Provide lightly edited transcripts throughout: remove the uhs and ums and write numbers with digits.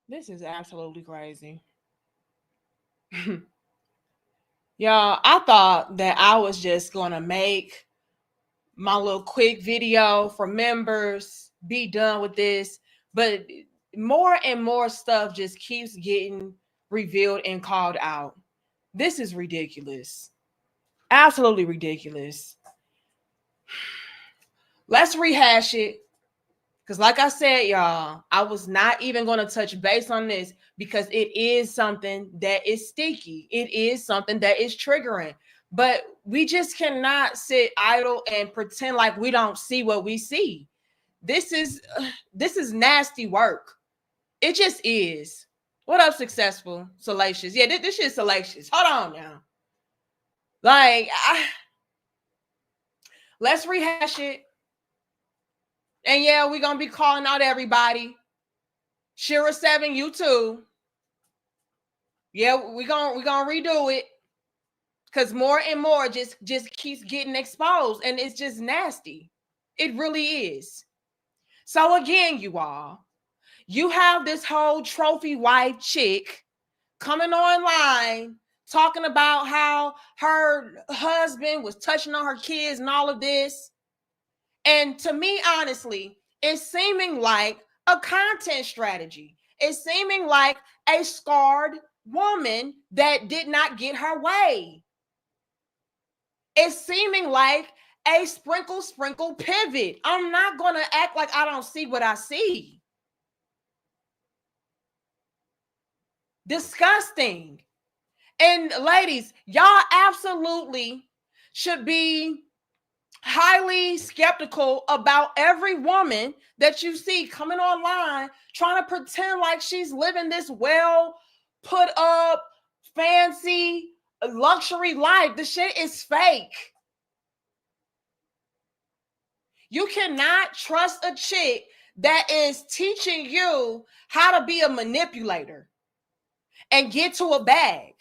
This is absolutely crazy. Y'all, I thought that I was just going to make my little quick video for members, be done with this. But more and more stuff just keeps getting revealed and called out. This is ridiculous. Absolutely ridiculous. Let's rehash it. Because, like I said, y'all, I was not even going to touch base on this because it is something that is sticky. It is something that is triggering. But we just cannot sit idle and pretend like we don't see what we see. This is nasty work. It just is. What up, successful? Salacious. Yeah, this shit is salacious. Hold on now. Like, let's rehash it. And yeah, we're gonna be calling out everybody. Shira 7, you too. Yeah, we're gonna redo it. Because more and more just keeps getting exposed. And it's just nasty. It really is. So again, you all, you have this whole trophy wife chick coming online talking about how her husband was touching on her kids and all of this. And to me, honestly, it's seeming like a content strategy. It's seeming like a scarred woman that did not get her way. It's seeming like a sprinkle pivot. I'm not going to act like I don't see what I see. Disgusting. And ladies, y'all absolutely should be highly skeptical about every woman that you see coming online trying to pretend like she's living this well put up fancy luxury life. The shit is fake. You cannot trust a chick that is teaching you how to be a manipulator and get to a bag.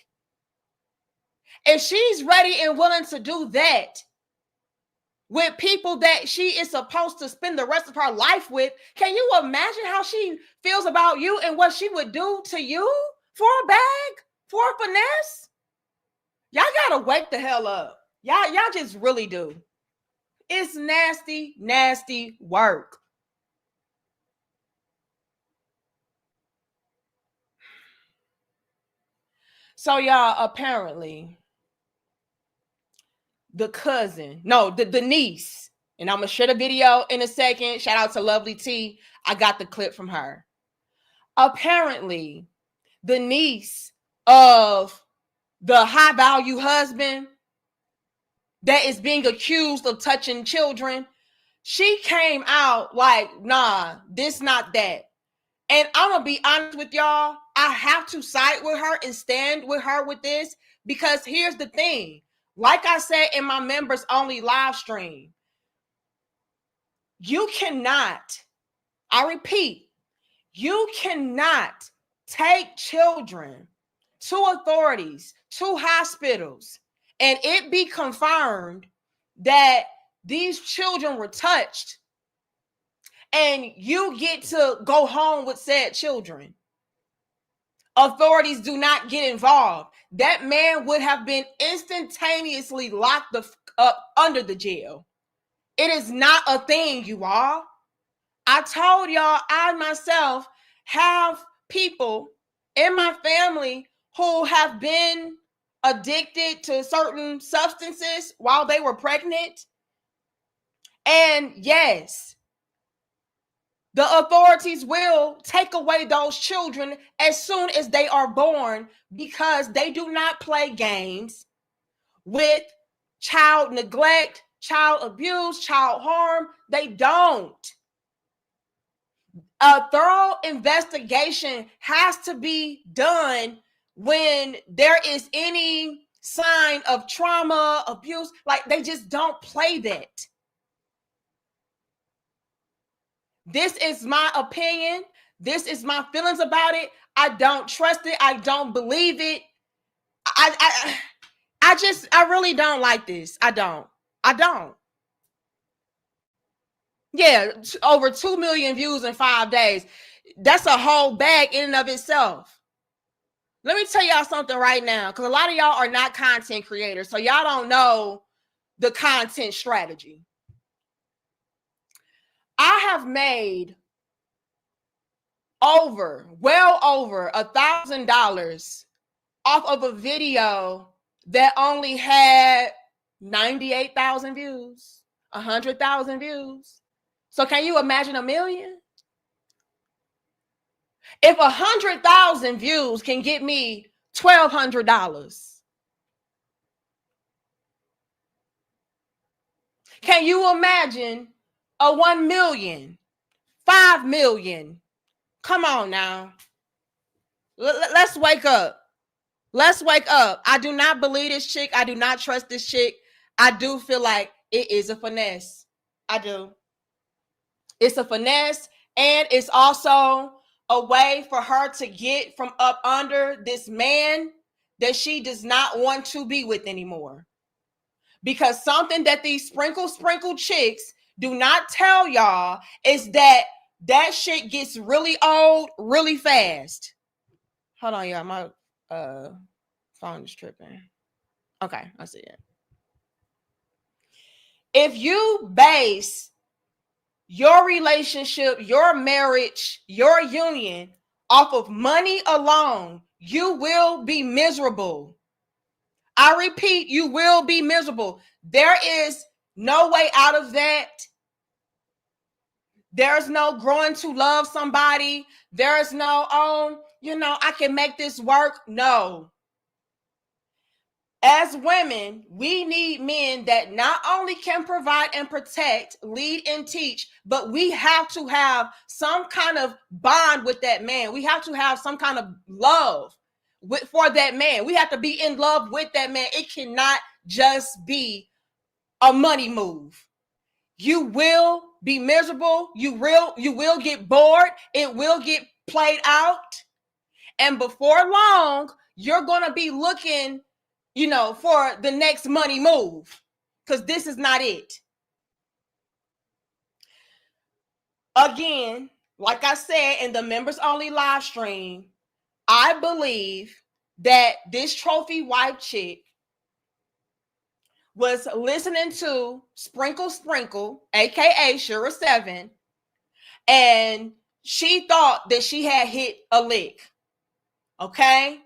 If she's ready and willing to do that with people that she is supposed to spend the rest of her life with, can you imagine how she feels about you and what she would do to you for a bag, for a finesse? Y'all gotta wake the hell up. Y'all just really do. It's nasty, nasty work. So y'all, apparently, the niece, and I'm gonna share the video in a second. Shout out to Lovely T. I got the clip from her. Apparently, the niece of the high value husband that is being accused of touching children, she came out like, nah, this not that. And I'm gonna be honest with y'all, I have to side with her and stand with her with this, because here's the thing. Like I said in my members only live stream, you cannot, I repeat, you cannot take children to authorities, to hospitals, and it be confirmed that these children were touched, and you get to go home with said children. Authorities do not get involved. That man would have been instantaneously locked up under the jail. It is not a thing, you all. I told y'all, I myself have people in my family who have been addicted to certain substances while they were pregnant. And yes, the authorities will take away those children as soon as they are born, because they do not play games with child neglect, child abuse, child harm. They don't. A thorough investigation has to be done when there is any sign of trauma, abuse. Like, they just don't play that. This is my opinion. This is my feelings about it. I don't trust it. I don't believe it. I really don't like this. I don't. Yeah, over 2 million views in 5 days. that's a whole bag in and of itself. Let me tell y'all something right now, because a lot of y'all are not content creators, so y'all don't know the content strategy. I have made well over $1,000 off of a video that only had 98,000 views, 100,000 views. So can you imagine 1 million? If 100,000 views can get me $1,200, can you imagine a 1 million, 5 million? Come on now. Let's wake up. Let's wake up. I do not believe this chick. I do not trust this chick. I do feel like it is a finesse. I do. It's a finesse, and it's also a way for her to get from up under this man that she does not want to be with anymore. Because something that these sprinkle chicks do not tell y'all is that shit gets really old really fast. Hold on, y'all. My phone is tripping. Okay, I see it. If you base your relationship, your marriage, your union off of money alone, you will be miserable. I repeat, you will be miserable. There is no way out of that. There's no growing to love somebody. There's no, I can make this work. No. As women, we need men that not only can provide and protect, lead and teach, but we have to have some kind of bond with that man. We have to have some kind of love for that man. We have to be in love with that man. It cannot just be a money move. You will be miserable. You will get bored. It will get played out. And before long, you're going to be looking, for the next money move, because this is not it. Again, like I said in the members only live stream, I believe that this trophy wife chick was listening to Sprinkle, aka Shura 7, and she thought that she had hit a lick. Okay?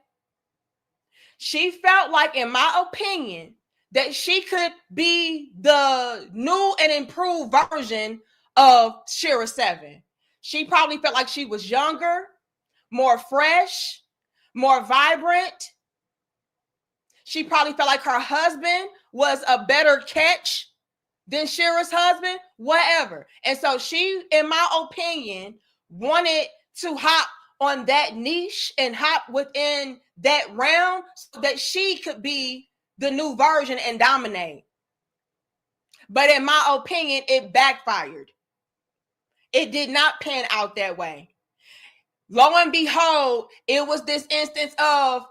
She felt like, in my opinion, that she could be the new and improved version of Shura 7. She probably felt like she was younger, more fresh, more vibrant. She probably felt like her husband was a better catch than Shira's husband, whatever. And so she, in my opinion, wanted to hop on that niche and hop within that realm so that she could be the new version and dominate. But in my opinion, it backfired. It did not pan out that way. Lo and behold, it was this instance of,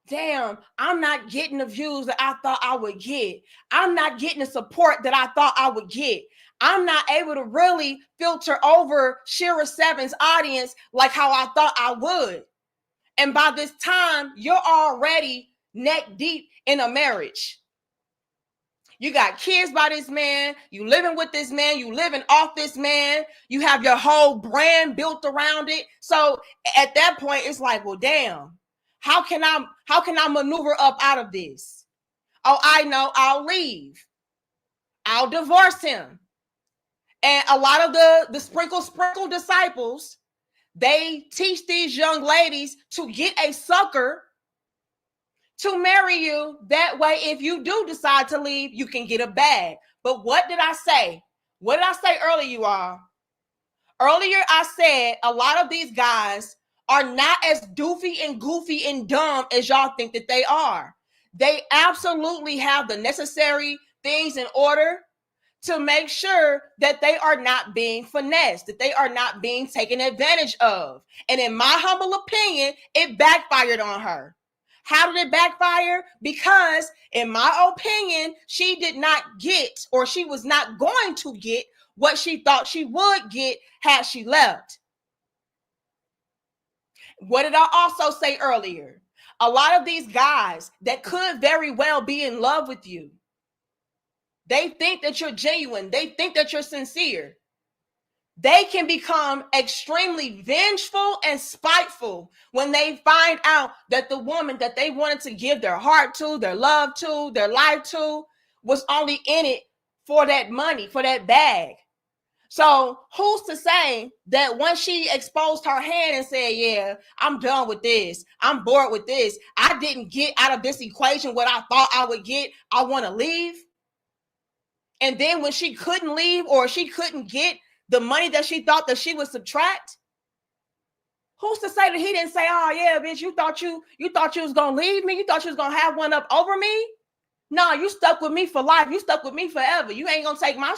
damn, I'm not getting the views that I thought I would get. I'm not getting the support that I thought I would get. I'm not able to really filter over Shira 7's audience like how I thought I would. And by this time, you're already neck deep in a marriage. You got kids by this man. You living with this man. You living off this man. You have your whole brand built around it. So at that point, it's like, well, damn, how can I maneuver up out of this? Oh, I know, I'll leave. I'll divorce him. And a lot of the sprinkle disciples, they teach these young ladies to get a sucker to marry you. That way, if you do decide to leave, you can get a bag. But what did I say? What did I say earlier, you all? Earlier, I said a lot of these guys are not as doofy and goofy and dumb as y'all think that they are. They absolutely have the necessary things in order to make sure that they are not being finessed, that they are not being taken advantage of. And in my humble opinion, it backfired on her. How did it backfire? Because in my opinion, she did not get, or she was not going to get what she thought she would get had she left. What did I also say earlier? A lot of these guys that could very well be in love with you, they think that you're genuine. They think that you're sincere. They can become extremely vengeful and spiteful when they find out that the woman that they wanted to give their heart to, their love to, their life to, was only in it for that money, for that bag. So who's to say that once she exposed her hand and said, yeah, I'm done with this, I'm bored with this, I didn't get out of this equation what I thought I would get, I want to leave. And then when she couldn't leave, or she couldn't get the money that she thought that she would subtract, who's to say that he didn't say, oh yeah, bitch, you thought you was gonna leave me, you thought you was gonna have one up over me? No, you stuck with me for life, you stuck with me forever, you ain't gonna take my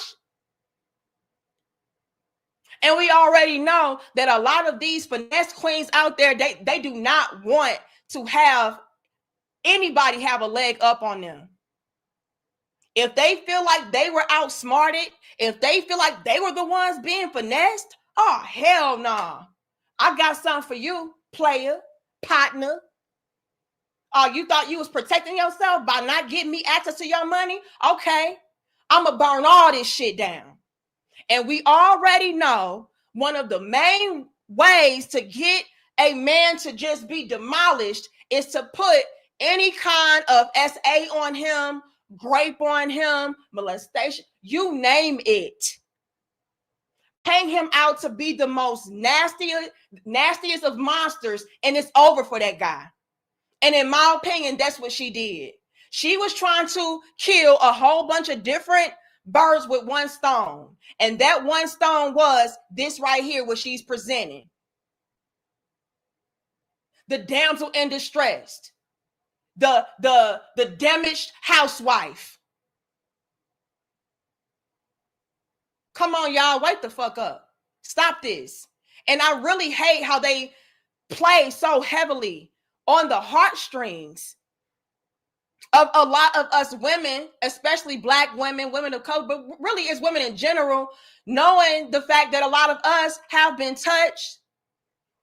And we already know that a lot of these finesse queens out there, they do not want to have anybody have a leg up on them. If they feel like they were outsmarted, if they feel like they were the ones being finessed, oh, hell no. Nah. I got something for you, player, partner. Oh, you thought you was protecting yourself by not getting me access to your money? Okay, I'm going to burn all this shit down. And we already know one of the main ways to get a man to just be demolished is to put any kind of SA on him, grape on him, molestation, you name it. Hang him out to be the most nastiest of monsters, and it's over for that guy. And in my opinion, that's what she did. She was trying to kill a whole bunch of different birds with one stone. And that one stone was this right here, what she's presenting. The damsel in distress. The damaged housewife. Come on, y'all, wake the fuck up. Stop this. And I really hate how they play so heavily on the heartstrings of a lot of us women, especially Black women, women of color, but really it's women in general, knowing the fact that a lot of us have been touched.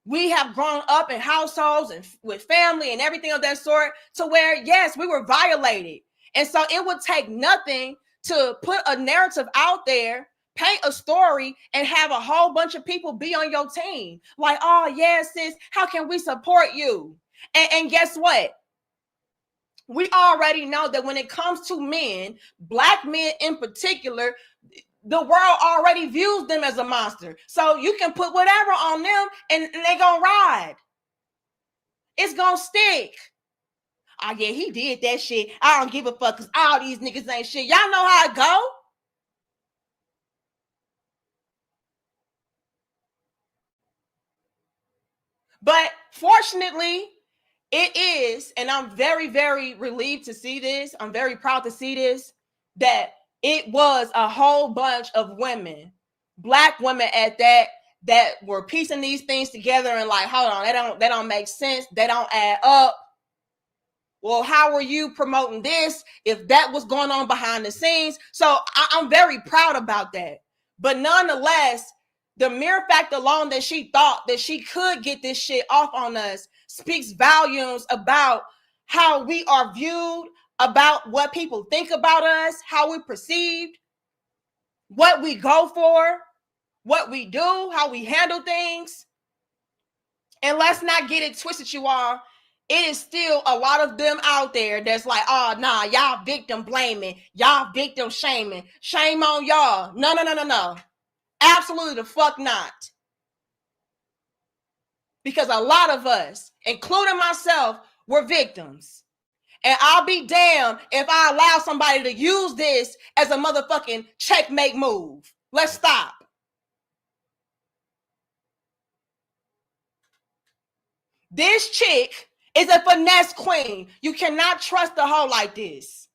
We have grown up in households and with family and everything of that sort, to where, yes, we were violated. And so it would take nothing to put a narrative out there, paint a story, and have a whole bunch of people be on your team. Like, oh, yeah, sis, how can we support you? And guess what? We already know that when it comes to men, Black men in particular, the world already views them as a monster. So you can put whatever on them and they gonna ride. It's gonna stick. Oh yeah, he did that shit. I don't give a fuck because all these niggas ain't shit. Y'all know how it go. But fortunately, it is, and I'm very, very relieved to see this. I'm very proud to see this, that it was a whole bunch of women, Black women at that were piecing these things together and like, hold on, they don't make sense. They don't add up. Well, how are you promoting this if that was going on behind the scenes? So I'm very proud about that. But nonetheless, the mere fact alone that she thought that she could get this shit off on us speaks volumes about how we are viewed, about what people think about us, how we're perceived, what we go for, what we do, how we handle things. And let's not get it twisted, you all. It is still a lot of them out there that's like, oh, nah, y'all victim blaming, y'all victim shaming. Shame on y'all. No. Absolutely the fuck not. Because a lot of us, including myself, were victims. And I'll be damned if I allow somebody to use this as a motherfucking checkmate move. Let's stop. This chick is a finesse queen. You cannot trust a hoe like this.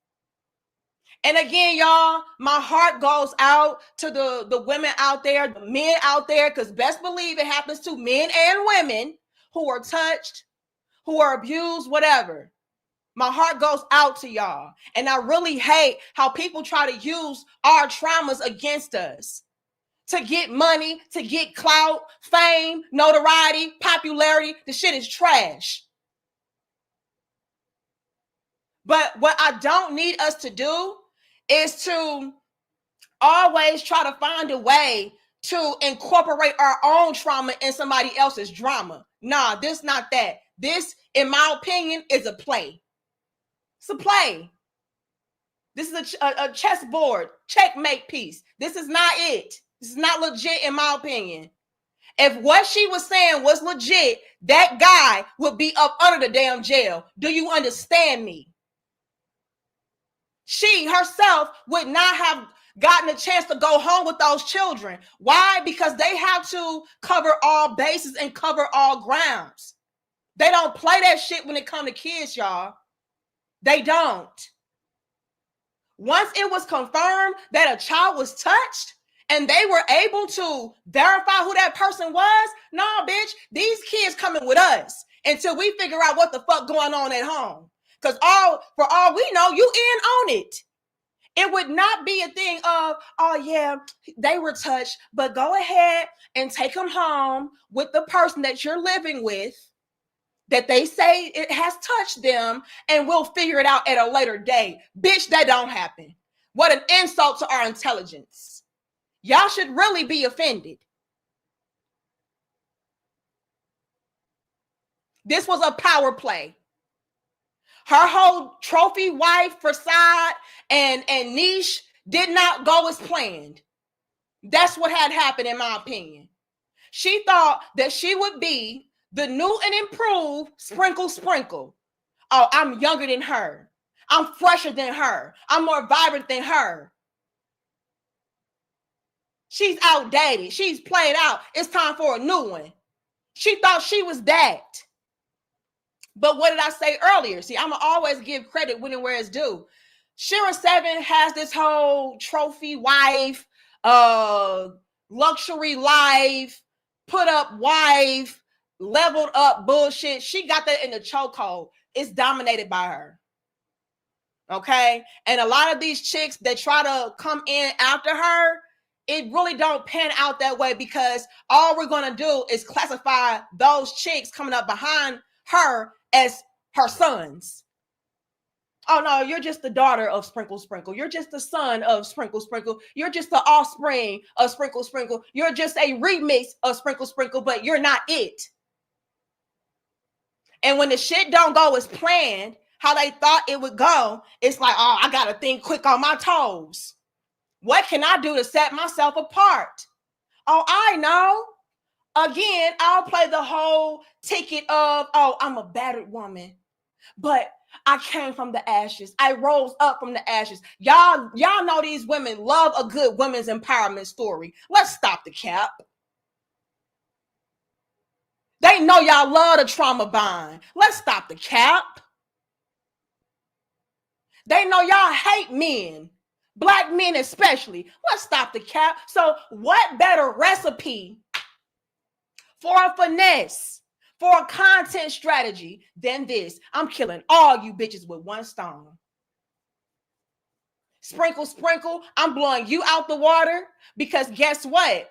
And again, y'all, my heart goes out to the women out there, the men out there, because best believe it happens to men and women who are touched, who are abused, whatever. My heart goes out to y'all. And I really hate how people try to use our traumas against us. to get money, to get clout, fame, notoriety, popularity. The shit is trash. But what I don't need us to do is to always try to find a way to incorporate our own trauma in somebody else's drama. Nah, this not that. This, in my opinion, is a play. It's a play. This is a chessboard, checkmate piece. This is not it. This is not legit, in my opinion. If what she was saying was legit, that guy would be up under the damn jail. Do you understand me? She herself would not have gotten a chance to go home with those children. Why? Because they have to cover all bases and cover all grounds. They don't play that shit when it comes to kids, y'all. They don't. Once it was confirmed that a child was touched and they were able to verify who that person was, nah, bitch, these kids coming with us until we figure out what the fuck going on at home. Because for all we know, you in on it. It would not be a thing of, oh yeah, they were touched, but go ahead and take them home with the person that you're living with, that they say it has touched them, and we'll figure it out at a later date. Bitch, that don't happen. What an insult to our intelligence. Y'all should really be offended. This was a power play. Her whole trophy wife facade and niche did not go as planned. That's what had happened, in my opinion. She thought that she would be the new and improved sprinkle. Oh, I'm younger than her. I'm fresher than her. I'm more vibrant than her. She's outdated. She's played out. It's time for a new one. She thought she was that. But what did I say earlier? See, I'm going to always give credit when and where it's due. Shira 7 has this whole trophy wife, luxury life, put up wife, leveled up bullshit. She got that in the chokehold. It's dominated by her. Okay? And a lot of these chicks that try to come in after her, it really don't pan out that way, because all we're going to do is classify those chicks coming up behind her as her sons. Oh no, you're just the daughter of Sprinkle. You're just the son of Sprinkle. You're just the offspring of Sprinkle. You're just a remix of Sprinkle, but you're not it. And when the shit don't go as planned, how they thought it would go, it's like, oh, I gotta think quick on my toes. What can I do to set myself apart? Oh, I know. Again, I'll play the whole ticket of, oh, I'm a battered woman, but I came from the ashes. I rose up from the ashes. Y'all know these women love a good women's empowerment story. Let's stop the cap. They know y'all love the trauma bond. Let's stop the cap. They know y'all hate men, black men especially. Let's stop the cap. So what better recipe for a finesse, for a content strategy than this? I'm killing all you bitches with one stone. Sprinkle, I'm blowing you out the water, because guess what?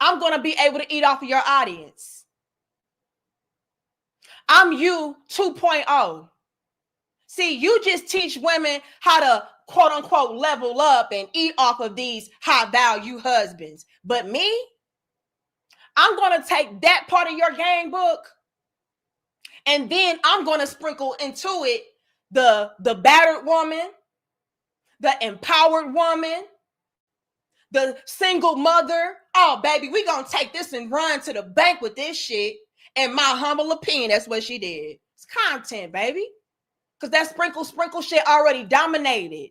I'm going to be able to eat off of your audience. I'm you 2.0. See, you just teach women how to quote unquote level up and eat off of these high value husbands. But me, I'm going to take that part of your game book, and then I'm going to sprinkle into it the battered woman, the empowered woman, the single mother. Oh, baby, we going to take this and run to the bank with this shit. In my humble opinion, that's what she did. It's content, baby. Because that sprinkle shit already dominated.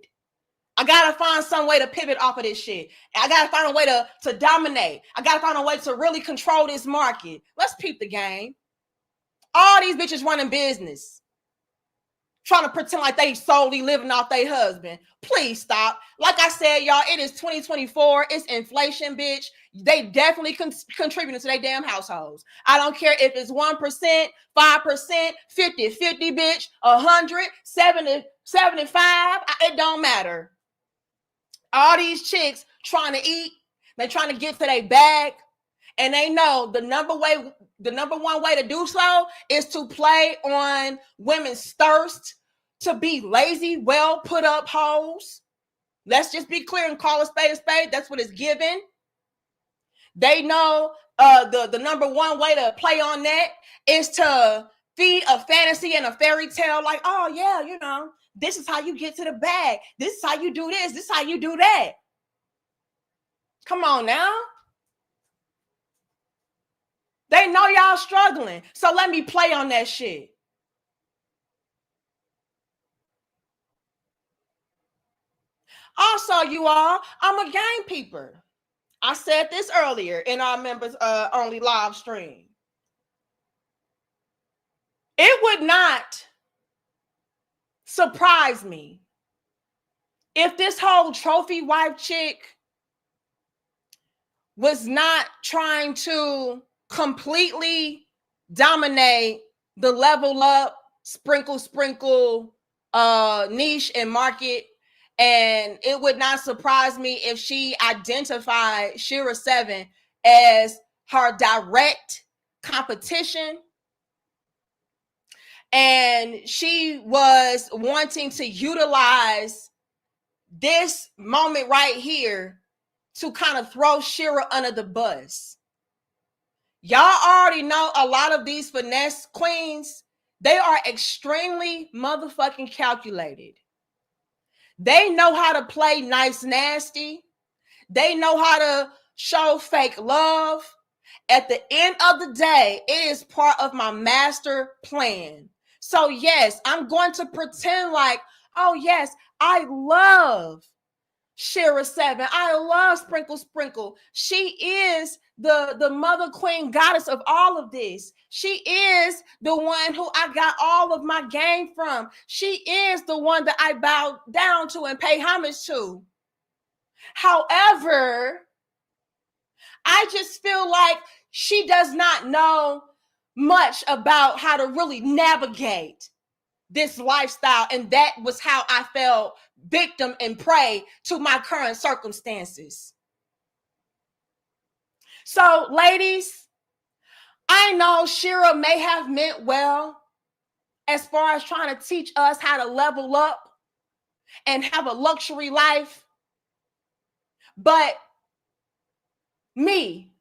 I got to find some way to pivot off of this shit. I got to find a way to dominate. I got to find a way to really control this market. Let's peep the game. All these bitches running business, trying to pretend like they solely living off their husband. Please stop. Like I said, y'all, it is 2024. It's inflation, bitch. They definitely contributing to their damn households. I don't care if it's 1%, 5%, 50, bitch, 100, 70, 75. It don't matter. All these chicks trying to eat, They're trying to get to their bag, and they know the number one way to do so is to play on women's thirst to be lazy, well put up hoes. Let's just be clear and call a spade a spade. That's what it's given. They know the number one way to play on that is to feed a fantasy and a fairy tale, like, oh yeah, you know, this is how you get to the bag. This is how you do this. This is how you do that. Come on now. They know y'all struggling. So let me play on that shit. Also, you all, I'm a game peeper. I said this earlier in our members only live stream. It would not surprise me if this whole trophy wife chick was not trying to completely dominate the level up, sprinkle niche and market. And it would not surprise me if she identified Shira 7 as her direct competition. And she was wanting to utilize this moment right here to kind of throw Shira under the bus. Y'all already know a lot of these finesse queens, they are extremely motherfucking calculated. They know how to play nice nasty. They know how to show fake love. At the end of the day, it is part of my master plan. So yes, I'm going to pretend like, oh yes, I love Shira 7. I love Sprinkle. She is the mother queen goddess of all of this. She is the one who I got all of my game from. She is the one that I bow down to and pay homage to. However, I just feel like she does not know much about how to really navigate this lifestyle. And that was how I fell victim and prey to my current circumstances. So, ladies, I know Shira may have meant well as far as trying to teach us how to level up and have a luxury life. But me,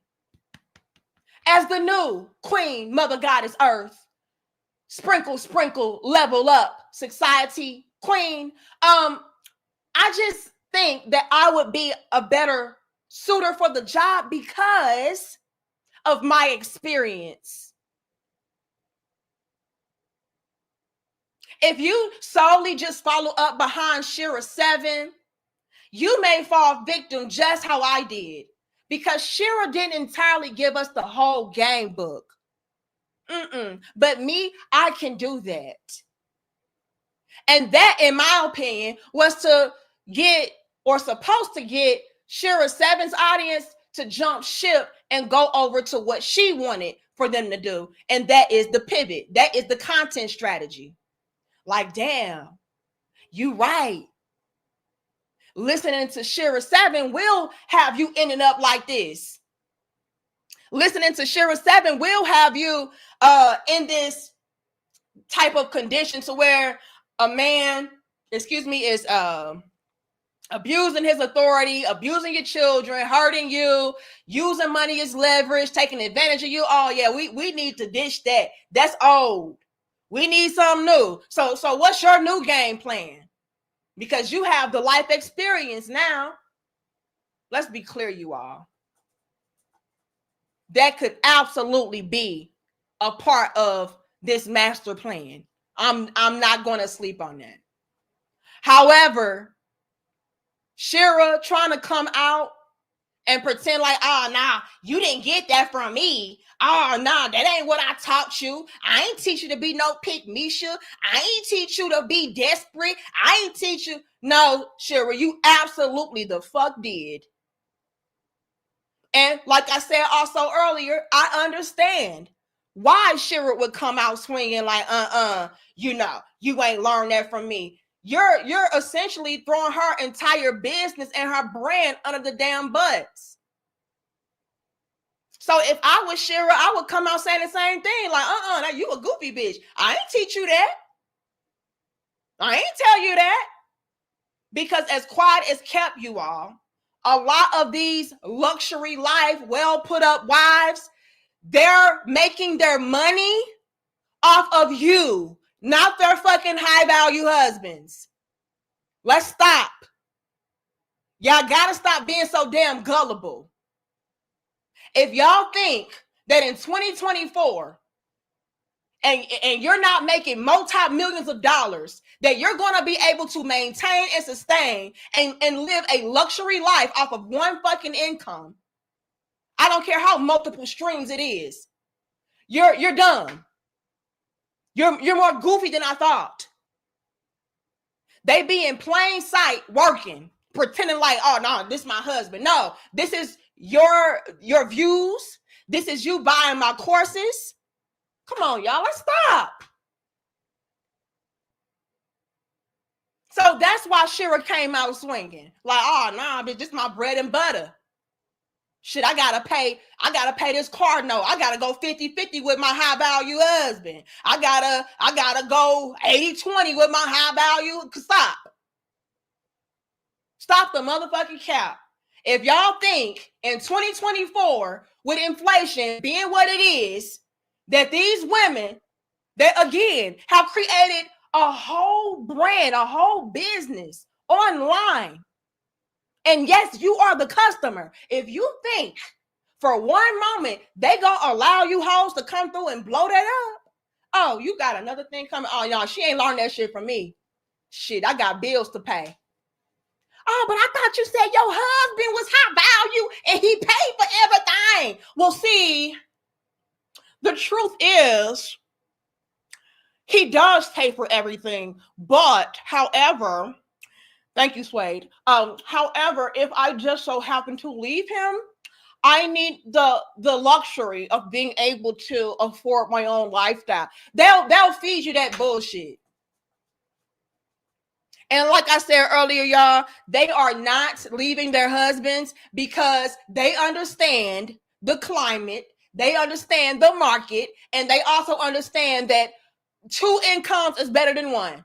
as the new queen, mother goddess earth, sprinkle, level up, society queen, I just think that I would be a better suitor for the job because of my experience. If you solely just follow up behind Shira 7, you may fall victim just how I did, because Shira didn't entirely give us the whole game book. But me, I can do that. And that, in my opinion, was to get, or supposed to get, Shira 7's audience to jump ship and go over to what she wanted for them to do. And that is the pivot. That is the content strategy. Like, damn, you right. Listening to Shira 7 will have you ending up like this. Listening to Shira 7 will have you in this type of condition to where a man, is abusing his authority, abusing your children, hurting you, using money as leverage, taking advantage of you. Oh yeah, we need to ditch that. That's old. We need something new. So what's your new game plan? Because you have the life experience now. Let's be clear, you all. That could absolutely be a part of this master plan. I'm not going to sleep on that. However, Shira trying to come out and pretend like, oh, nah, you didn't get that from me. Oh, nah, that ain't what I taught you. I ain't teach you to be no pick-me-sha. I ain't teach you to be desperate. I ain't teach you. No, Shira, you absolutely the fuck did. And like I said also earlier, I understand why Shira would come out swinging like, you know, you ain't learned that from me. You're essentially throwing her entire business and her brand under the damn bus. So if I was Shira, I would come out saying the same thing. Like, now you a goofy bitch. I ain't teach you that. I ain't tell you that. Because as quiet as kept, you all, a lot of these luxury life, well put up wives, they're making their money off of you, not their fucking high value husbands. Let's stop. Y'all gotta stop being so damn gullible. If y'all think that in 2024, and you're not making multi-millions of dollars, that you're going to be able to maintain and sustain and live a luxury life off of one fucking income, I don't care how multiple streams it is, you're dumb. You're more goofy than I thought. They be in plain sight working, pretending like, oh no, this is my husband. No, this is your views. This is you buying my courses. Come on, y'all, let's stop. So that's why Shira came out swinging. Like, oh, nah, bitch, this is my bread and butter. Shit, I gotta pay this car note. I gotta go 50-50 with my high value husband. I gotta go 80-20 with my high value. Stop the motherfucking cap. If y'all think in 2024, with inflation being what it is, that these women that again have created a whole brand, a whole business online. And yes, you are the customer. If you think for one moment they gonna allow you hoes to come through and blow that up, oh, you got another thing coming. Oh, y'all, she ain't learned that shit from me. Shit, I got bills to pay. Oh, but I thought you said your husband was high value and he paid for everything. Well, see, the truth is, he does pay for everything, but however, thank you, Suede. However, if I just so happen to leave him, I need the luxury of being able to afford my own lifestyle. They'll feed you that bullshit. And like I said earlier, y'all, they are not leaving their husbands because they understand the climate, they understand the market, and they also understand that 2 incomes is better than 1.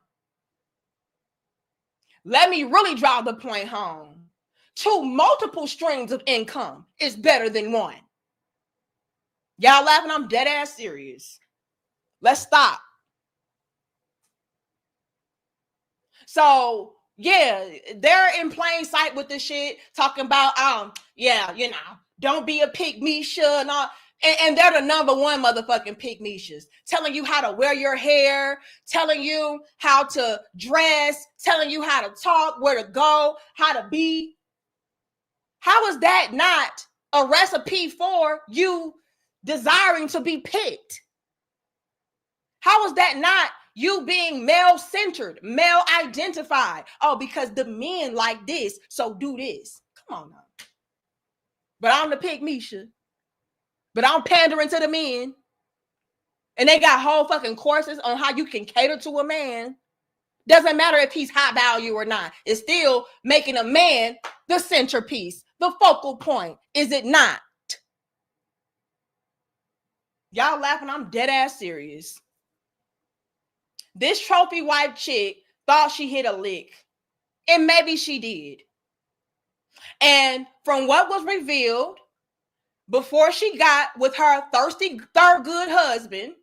Let me really drive the point home. 2 multiple streams of income is better than 1. Y'all laughing? I'm dead ass serious. Let's stop. So yeah, they're in plain sight with this shit, talking about yeah, you know, don't be a pick-me-sha and all. And they're the number one motherfucking pick-me-shas, telling you how to wear your hair, telling you how to dress, telling you how to talk, where to go, how to be. How is that not a recipe for you desiring to be picked? How is that not you being male-centered, male-identified? Oh, because the men like this, so do this. Come on now. But I'm the pick-me-sha. But I'm pandering to the men. And they got whole fucking courses on how you can cater to a man. Doesn't matter if he's high value or not. It's still making a man the centerpiece, the focal point. Is it not? Y'all laughing? I'm dead ass serious. This trophy wife chick thought she hit a lick. And maybe she did. And from what was revealed, before she got with her thirsty third good husband,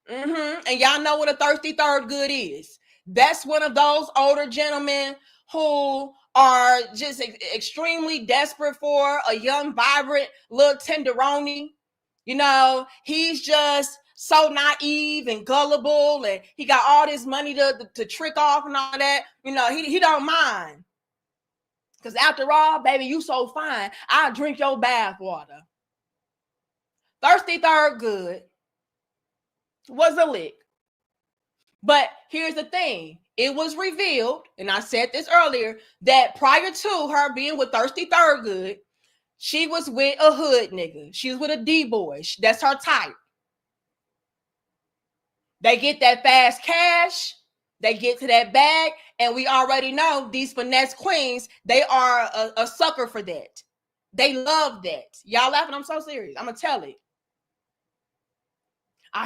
and y'all know what a thirsty third good is. That's one of those older gentlemen who are just extremely desperate for a young, vibrant little tenderoni. You know, he's just so naive and gullible, and he got all this money to trick off and all that. You know, he don't mind. Because after all, baby, you so fine, I'll drink your bath water. Thirsty third good was a lick. But here's the thing. It was revealed, and I said this earlier, that prior to her being with Thirsty Third Good, she was with a hood nigga. She was with a D-boy. That's her type. They get that fast cash. They get to that bag. And we already know these finesse queens, they are a sucker for that. They love that. Y'all laughing? I'm so serious. I'm gonna tell it.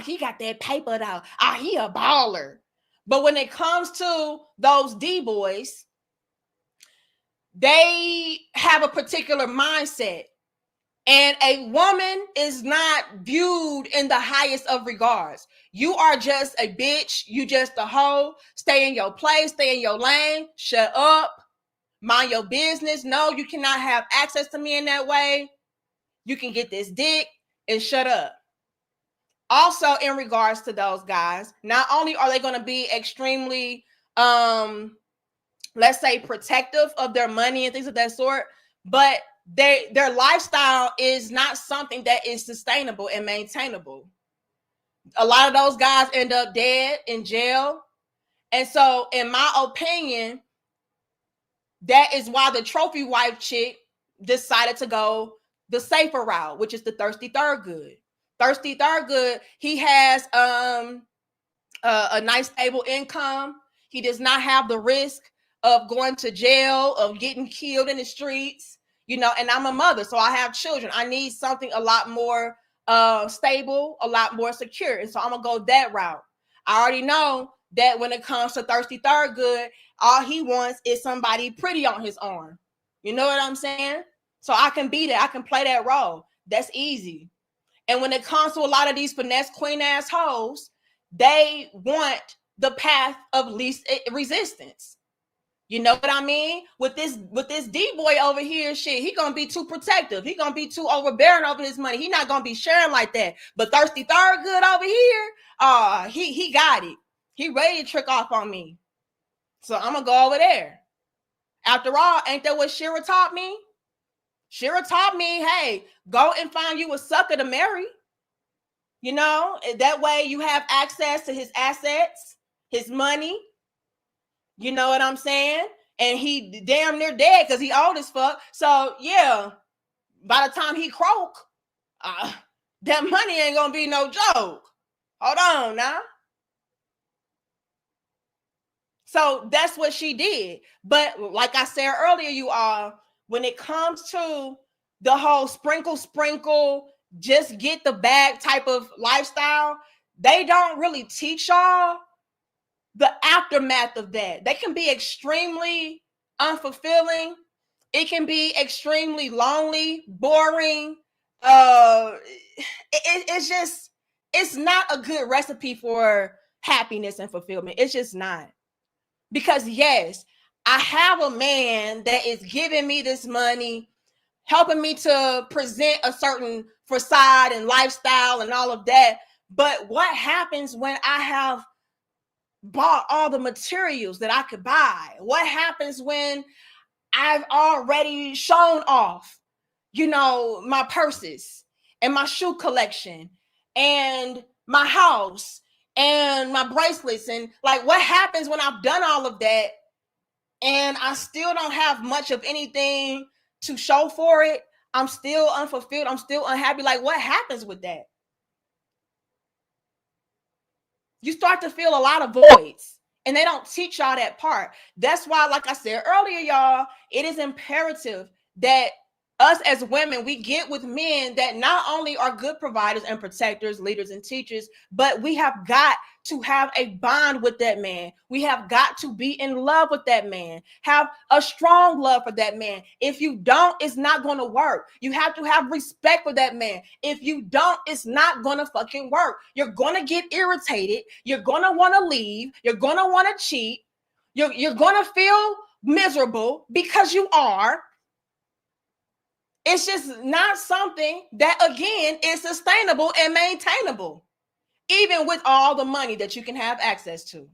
He got that paper though. He a baller. But when it comes to those D-boys, they have a particular mindset. And a woman is not viewed in the highest of regards. You are just a bitch. You just a hoe. Stay in your place. Stay in your lane. Shut up. Mind your business. No, you cannot have access to me in that way. You can get this dick and shut up. Also, in regards to those guys, not only are they going to be extremely, let's say, protective of their money and things of that sort, but their lifestyle is not something that is sustainable and maintainable. A lot of those guys end up dead in jail. And so, in my opinion, that is why the trophy wife chick decided to go the safer route, which is the Thirsty Thurgood. Thirsty Thurgood, he has a nice stable income. He does not have the risk of going to jail, of getting killed in the streets, and I'm a mother, so I have children. I need something a lot more stable, a lot more secure. And so I'm gonna go that route. I already know that when it comes to Thirsty Thurgood, all he wants is somebody pretty on his arm. You know what I'm saying? So I can be there. I can play that role. That's easy. And when it comes to a lot of these finesse queen ass hoes, they want the path of least resistance. You know what I mean? With this D-boy over here, shit, he gonna be too protective. He gonna be too overbearing over his money. He not gonna be sharing like that. But Thirsty Thurgood over here, he got it. He ready to trick off on me. So I'm gonna go over there. After all, ain't that what Shira taught me? Shira taught me, hey, go and find you a sucker to marry. That way you have access to his assets, his money. You know what I'm saying? And he damn near dead because he old as fuck. So yeah, by the time he croak, that money ain't gonna be no joke. Hold on now. So that's what she did. But like I said earlier, you all, when it comes to the whole sprinkle, just get the bag type of lifestyle, they don't really teach y'all the aftermath of that. They can be extremely unfulfilling. It can be extremely lonely, boring. It's not a good recipe for happiness and fulfillment. It's just not. Because yes, I have a man that is giving me this money, helping me to present a certain facade and lifestyle and all of that. But what happens when I have bought all the materials that I could buy? What happens when I've already shown off, my purses and my shoe collection and my house and my bracelets? And like, what happens when I've done all of that and I still don't have much of anything to show for it? I'm still unfulfilled. I'm still unhappy. Like, what happens with that? You start to feel a lot of voids, and they don't teach y'all that part. That's why, like I said earlier, y'all, it is imperative that us as women, we get with men that not only are good providers and protectors, leaders and teachers, but we have got to have a bond with that man. We have got to be in love with that man, have a strong love for that man. If you don't, it's not going to work. You have to have respect for that man. If you don't, it's not going to fucking work. You're going to get irritated. You're going to want to leave. You're going to want to cheat. You're going to feel miserable because you are. It's just not something that, again, is sustainable and maintainable, even with all the money that you can have access to.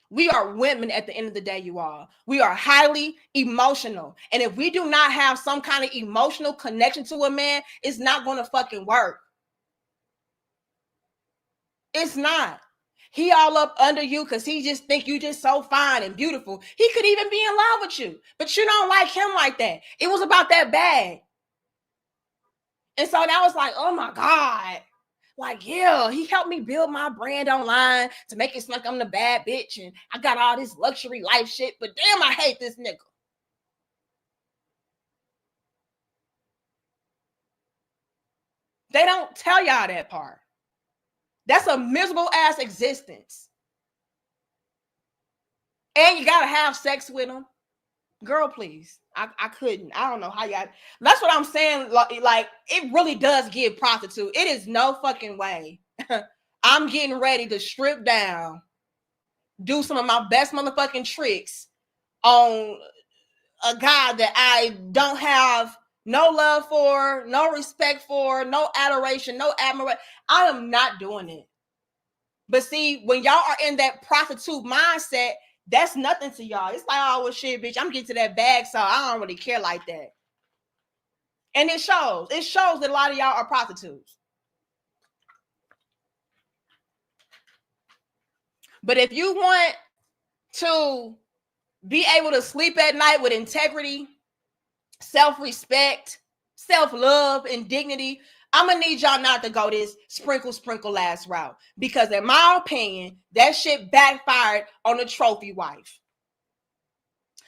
We are women at the end of the day, you all. We are highly emotional. And if we do not have some kind of emotional connection to a man, it's not going to fucking work. It's not. He all up under you because he just think you just so fine and beautiful. He could even be in love with you, but you don't like him like that. It was about that bag. And so that was like, oh my God. Like, yeah, he helped me build my brand online to make it seem like I'm the bad bitch and I got all this luxury life shit, but damn, I hate this nigga. They don't tell y'all that part. That's a miserable ass existence. And you gotta have sex with them. Girl, please. I couldn't. I don't know how y'all. That's what I'm saying. Like, it really does give prostitute. It is no fucking way. I'm getting ready to strip down, do some of my best motherfucking tricks on a guy that I don't have no love for, no respect for, no adoration, no admiration. I am not doing it. But see, when y'all are in that prostitute mindset, that's nothing to y'all. It's like, oh, well, shit, bitch, I'm getting to that bag, so I don't really care like that. And it shows. It shows that a lot of y'all are prostitutes. But if you want to be able to sleep at night with integrity, self-respect, self-love, and dignity, I'm gonna need y'all not to go this sprinkle last route, because in my opinion, that shit backfired on the trophy wife.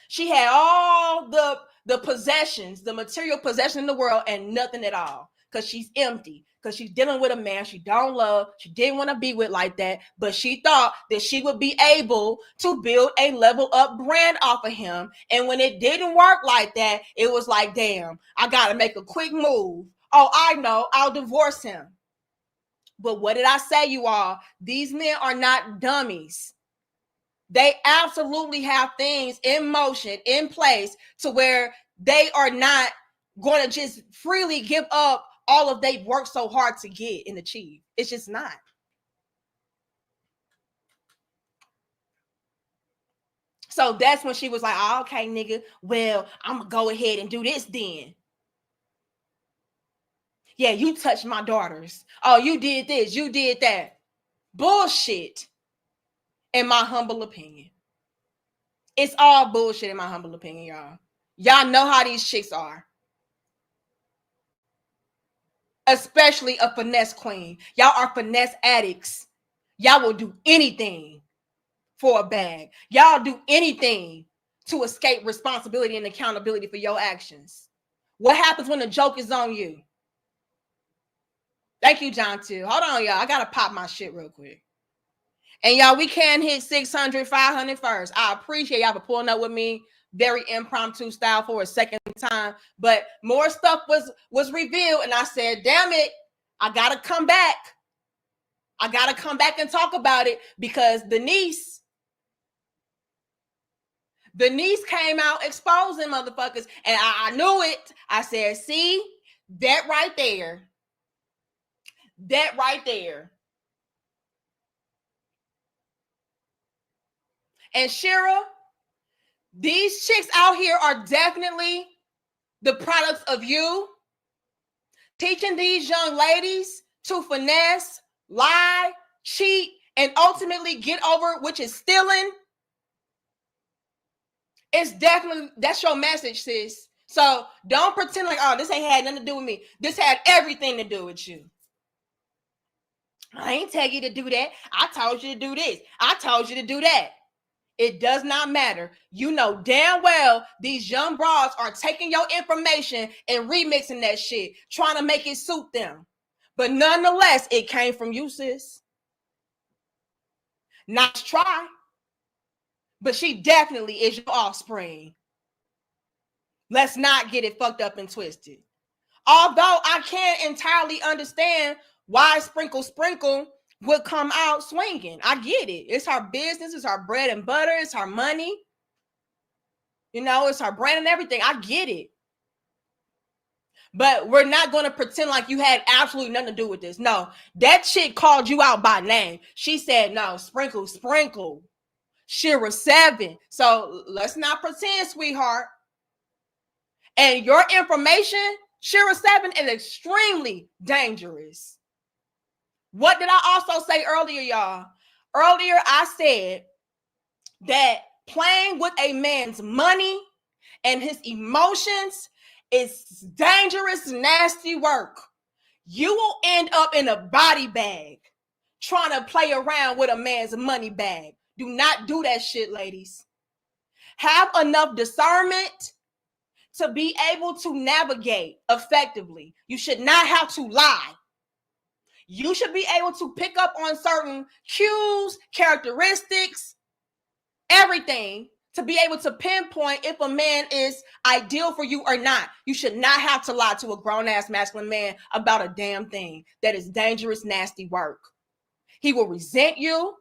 She had all the possessions, the material possession in the world, and nothing at all, because she's empty, because she's dealing with a man she don't love, she didn't want to be with like that, but she thought that she would be able to build a level up brand off of him. And when it didn't work like that, it was like, damn, I gotta make a quick move. Oh, I know, I'll divorce him. But what did I say, you all? These men are not dummies. They absolutely have things in motion, in place, to where they are not going to just freely give up all of they've worked so hard to get and achieve. It's just not. So that's when she was like, oh, okay, nigga, well, I'm going to go ahead and do this then. Yeah, you touched my daughters. Oh, you did this, you did that. Bullshit, in my humble opinion. It's all bullshit in my humble opinion, y'all. Y'all know how these chicks are. Especially a finesse queen. Y'all are finesse addicts. Y'all will do anything for a bag. Y'all do anything to escape responsibility and accountability for your actions. What happens when the joke is on you? Thank you, John, too. Hold on, y'all. I got to pop my shit real quick. And y'all, we can hit 600, 500 first. I appreciate y'all for pulling up with me. Very impromptu style for a second time. But more stuff was revealed. And I said, damn it, I got to come back. I got to come back and talk about it, because the niece came out exposing motherfuckers. And I knew it. I said, see, that right there. That right there. And Shira, these chicks out here are definitely the products of you teaching these young ladies to finesse, lie, cheat, and ultimately get over, which is stealing. It's definitely, that's your message, sis. So don't pretend like, oh, this ain't had nothing to do with me. This had everything to do with you. I ain't tell you to do that. I told you to do this. I told you to do that. It does not matter. You know damn well these young broads are taking your information and remixing that shit, trying to make it suit them. But nonetheless, it came from you, sis. Nice try. But she definitely is your offspring. Let's not get it fucked up and twisted. Although I can't entirely understand why Sprinkle would come out swinging. I get it. It's her business. It's her bread and butter. It's her money. You know, it's her brand and everything. I get it. But we're not going to pretend like you had absolutely nothing to do with this. No, that chick called you out by name. She said, no, Sprinkle. Shira 7. So let's not pretend, sweetheart. And your information, Shira 7, is extremely dangerous. What did I also say earlier, y'all? Earlier, I said that playing with a man's money and his emotions is dangerous, nasty work. You will end up in a body bag trying to play around with a man's money bag. Do not do that shit, ladies. Have enough discernment to be able to navigate effectively. You should not have to lie. You should be able to pick up on certain cues, characteristics, everything to be able to pinpoint if a man is ideal for you or not. You should not have to lie to a grown-ass masculine man about a damn thing. That is dangerous, nasty work. He will resent you.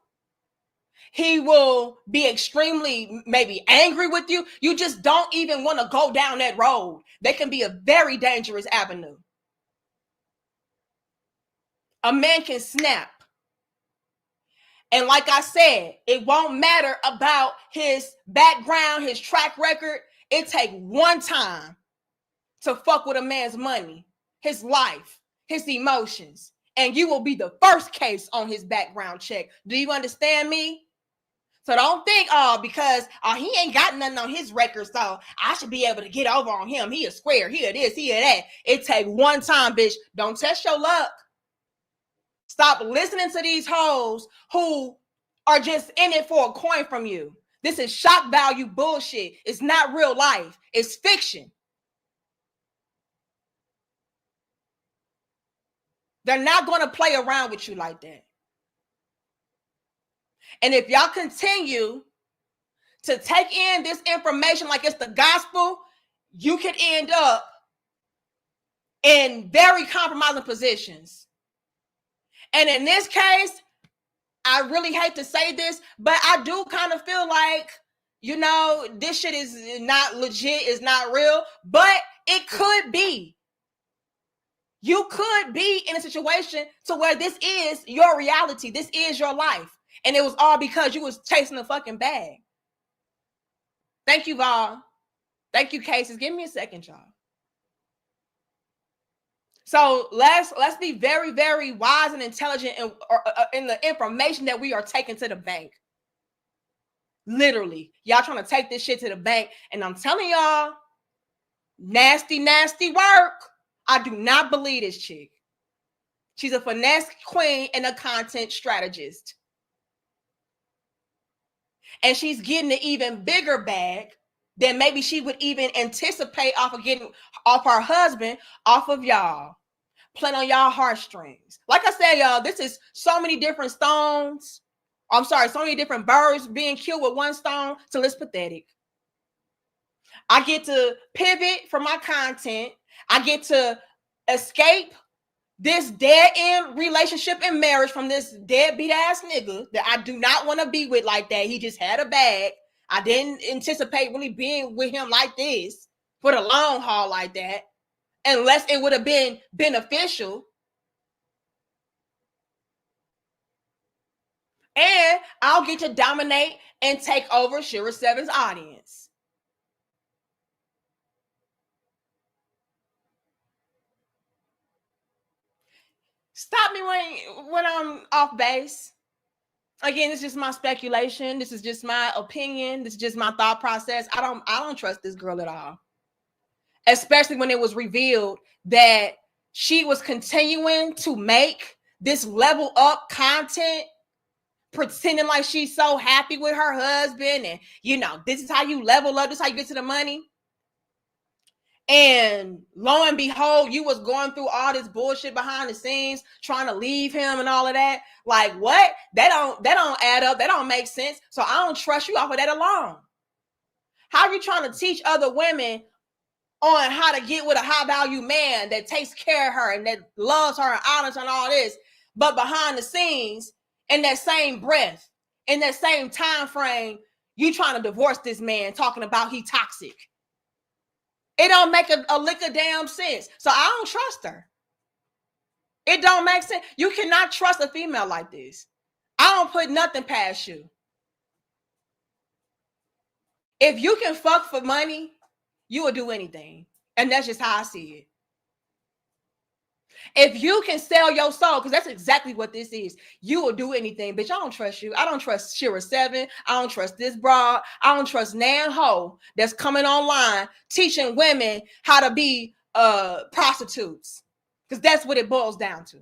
He will be extremely maybe angry with you. You just don't even want to go down that road. They can be a very dangerous avenue. A man can snap. And like I said, it won't matter about his background, his track record. It takes one time to fuck with a man's money, his life, his emotions, and you will be the first case on his background check. Do you understand me? So don't think, because he ain't got nothing on his record, so I should be able to get over on him. He a square, he a this, he a that. It take one time, bitch. Don't test your luck. Stop listening to these hoes who are just in it for a coin from you. This is shock value bullshit. It's not real life. It's fiction. They're not going to play around with you like that. And if y'all continue to take in this information like it's the gospel, you could end up in very compromising positions. And in this case, I really hate to say this, but I do kind of feel like, this shit is not legit, it's not real, but it could be. You could be in a situation to where this is your reality. This is your life. And it was all because you was chasing a fucking bag. Thank you, Val. Thank you, Cases. Give me a second, y'all. So let's be very, very wise and intelligent in the information that we are taking to the bank. Literally, y'all trying to take this shit to the bank. And I'm telling y'all, nasty, nasty work. I do not believe this chick. She's a finesse queen and a content strategist. And she's getting an even bigger bag than maybe she would even anticipate off of getting off her husband, off of y'all. Playing on y'all heartstrings. Like I said, y'all, this is so many different stones. So many different birds being killed with one stone till it's pathetic. I get to pivot from my content. I get to escape this dead-end relationship and marriage from this deadbeat ass nigga that I do not want to be with like that. He just had a bag. I didn't anticipate really being with him like this for the long haul like that, unless it would have been beneficial. And I'll get to dominate and take over Shira 7's audience. Stop me when I'm off base. Again, it's just my speculation. This is just my opinion. This is just my thought process. I don't trust this girl at all. Especially when it was revealed that she was continuing to make this level up content, pretending like she's so happy with her husband. And, this is how you level up. This is how you get to the money. And lo and behold, you was going through all this bullshit behind the scenes, trying to leave him and all of that. Like, what? That don't add up. That don't make sense. So I don't trust you off of that alone. How are you trying to teach other women on how to get with a high value man that takes care of her and that loves her and honors her and all this, but behind the scenes, in that same breath, in that same time frame, you trying to divorce this man, talking about he toxic? It don't make a lick of damn sense. So I don't trust her. It don't make sense. You cannot trust a female like this. I don't put nothing past you. If you can fuck for money, you will do anything. And that's just how I see it. If you can sell your soul, because that's exactly what this is, you will do anything. Bitch, I don't trust you. I don't trust Shira 7. I don't trust this broad. I don't trust Nan Ho that's coming online teaching women how to be prostitutes. Because that's what it boils down to.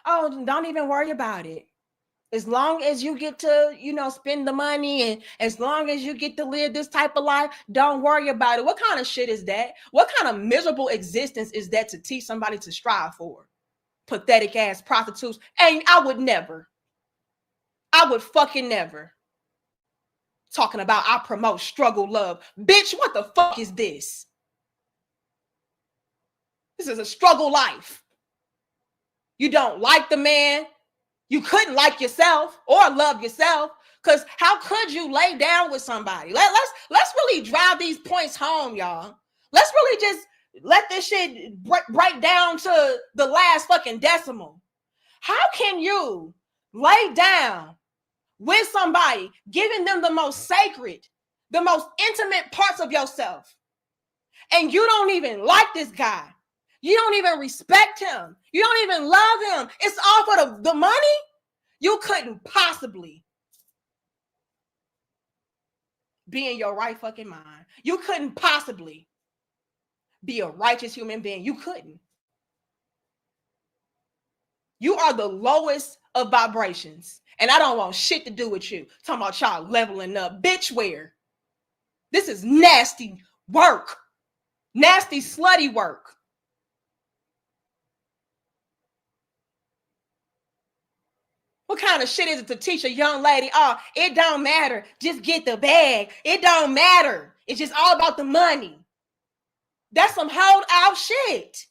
Oh, don't even worry about it. As long as you get to, spend the money, and as long as you get to live this type of life, don't worry about it. What kind of shit is that? What kind of miserable existence is that to teach somebody to strive for? Pathetic ass prostitutes. And I would fucking never. Talking about I promote struggle love. Bitch, what the fuck is this? This is a struggle life. You don't like the man. You couldn't like yourself or love yourself, because how could you lay down with somebody? Let's really drive these points home, y'all. Let's really just let this shit break down to the last fucking decimal. How can you lay down with somebody, giving them the most sacred, the most intimate parts of yourself, and you don't even like this guy? You don't even respect him. You don't even love him. It's all for the money? You couldn't possibly be in your right fucking mind. You couldn't possibly be a righteous human being. You couldn't. You are the lowest of vibrations. And I don't want shit to do with you. Talking about y'all leveling up. Bitch, where? This is nasty work. Nasty, slutty work. What kind of shit is it to teach a young lady? Oh, it don't matter. Just get the bag. It don't matter. It's just all about the money. That's some held out shit.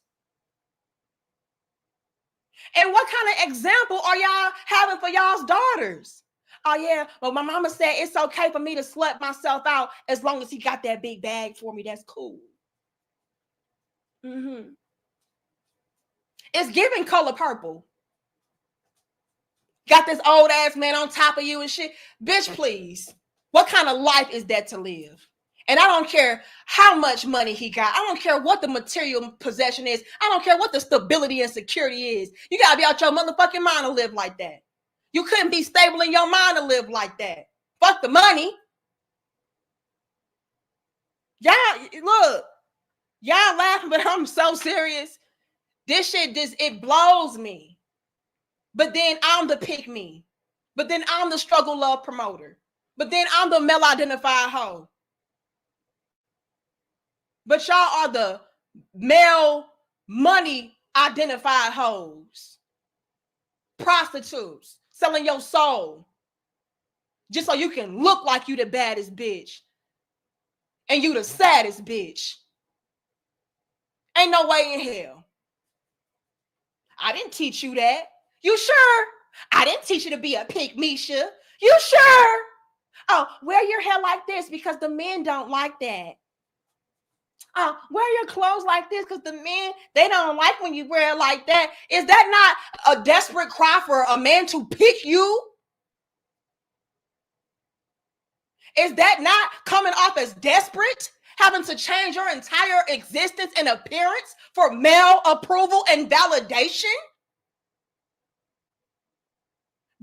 And what kind of example are y'all having for y'all's daughters? Oh, yeah, well, my mama said it's okay for me to slut myself out as long as he got that big bag for me. That's cool. It's giving Color Purple. Got this old ass man on top of you and shit. Bitch, please. What kind of life is that to live? And I don't care how much money he got. I don't care what the material possession is. I don't care what the stability and security is. You got to be out your motherfucking mind to live like that. You couldn't be stable in your mind to live like that. Fuck the money. Y'all, look. Y'all laughing, but I'm so serious. This shit, it blows me. But then I'm the pick me. But then I'm the struggle love promoter. But then I'm the male identified hoe. But y'all are the male money identified hoes. Prostitutes. Selling your soul. Just so you can look like you the baddest bitch. And you the saddest bitch. Ain't no way in hell. I didn't teach you that. You sure? I didn't teach you to be a pick Misha. You sure? Oh, wear your hair like this because the men don't like that. Oh, wear your clothes like this because the men, they don't like when you wear it like that. Is that not a desperate cry for a man to pick you? Is that not coming off as desperate? Having to change your entire existence and appearance for male approval and validation?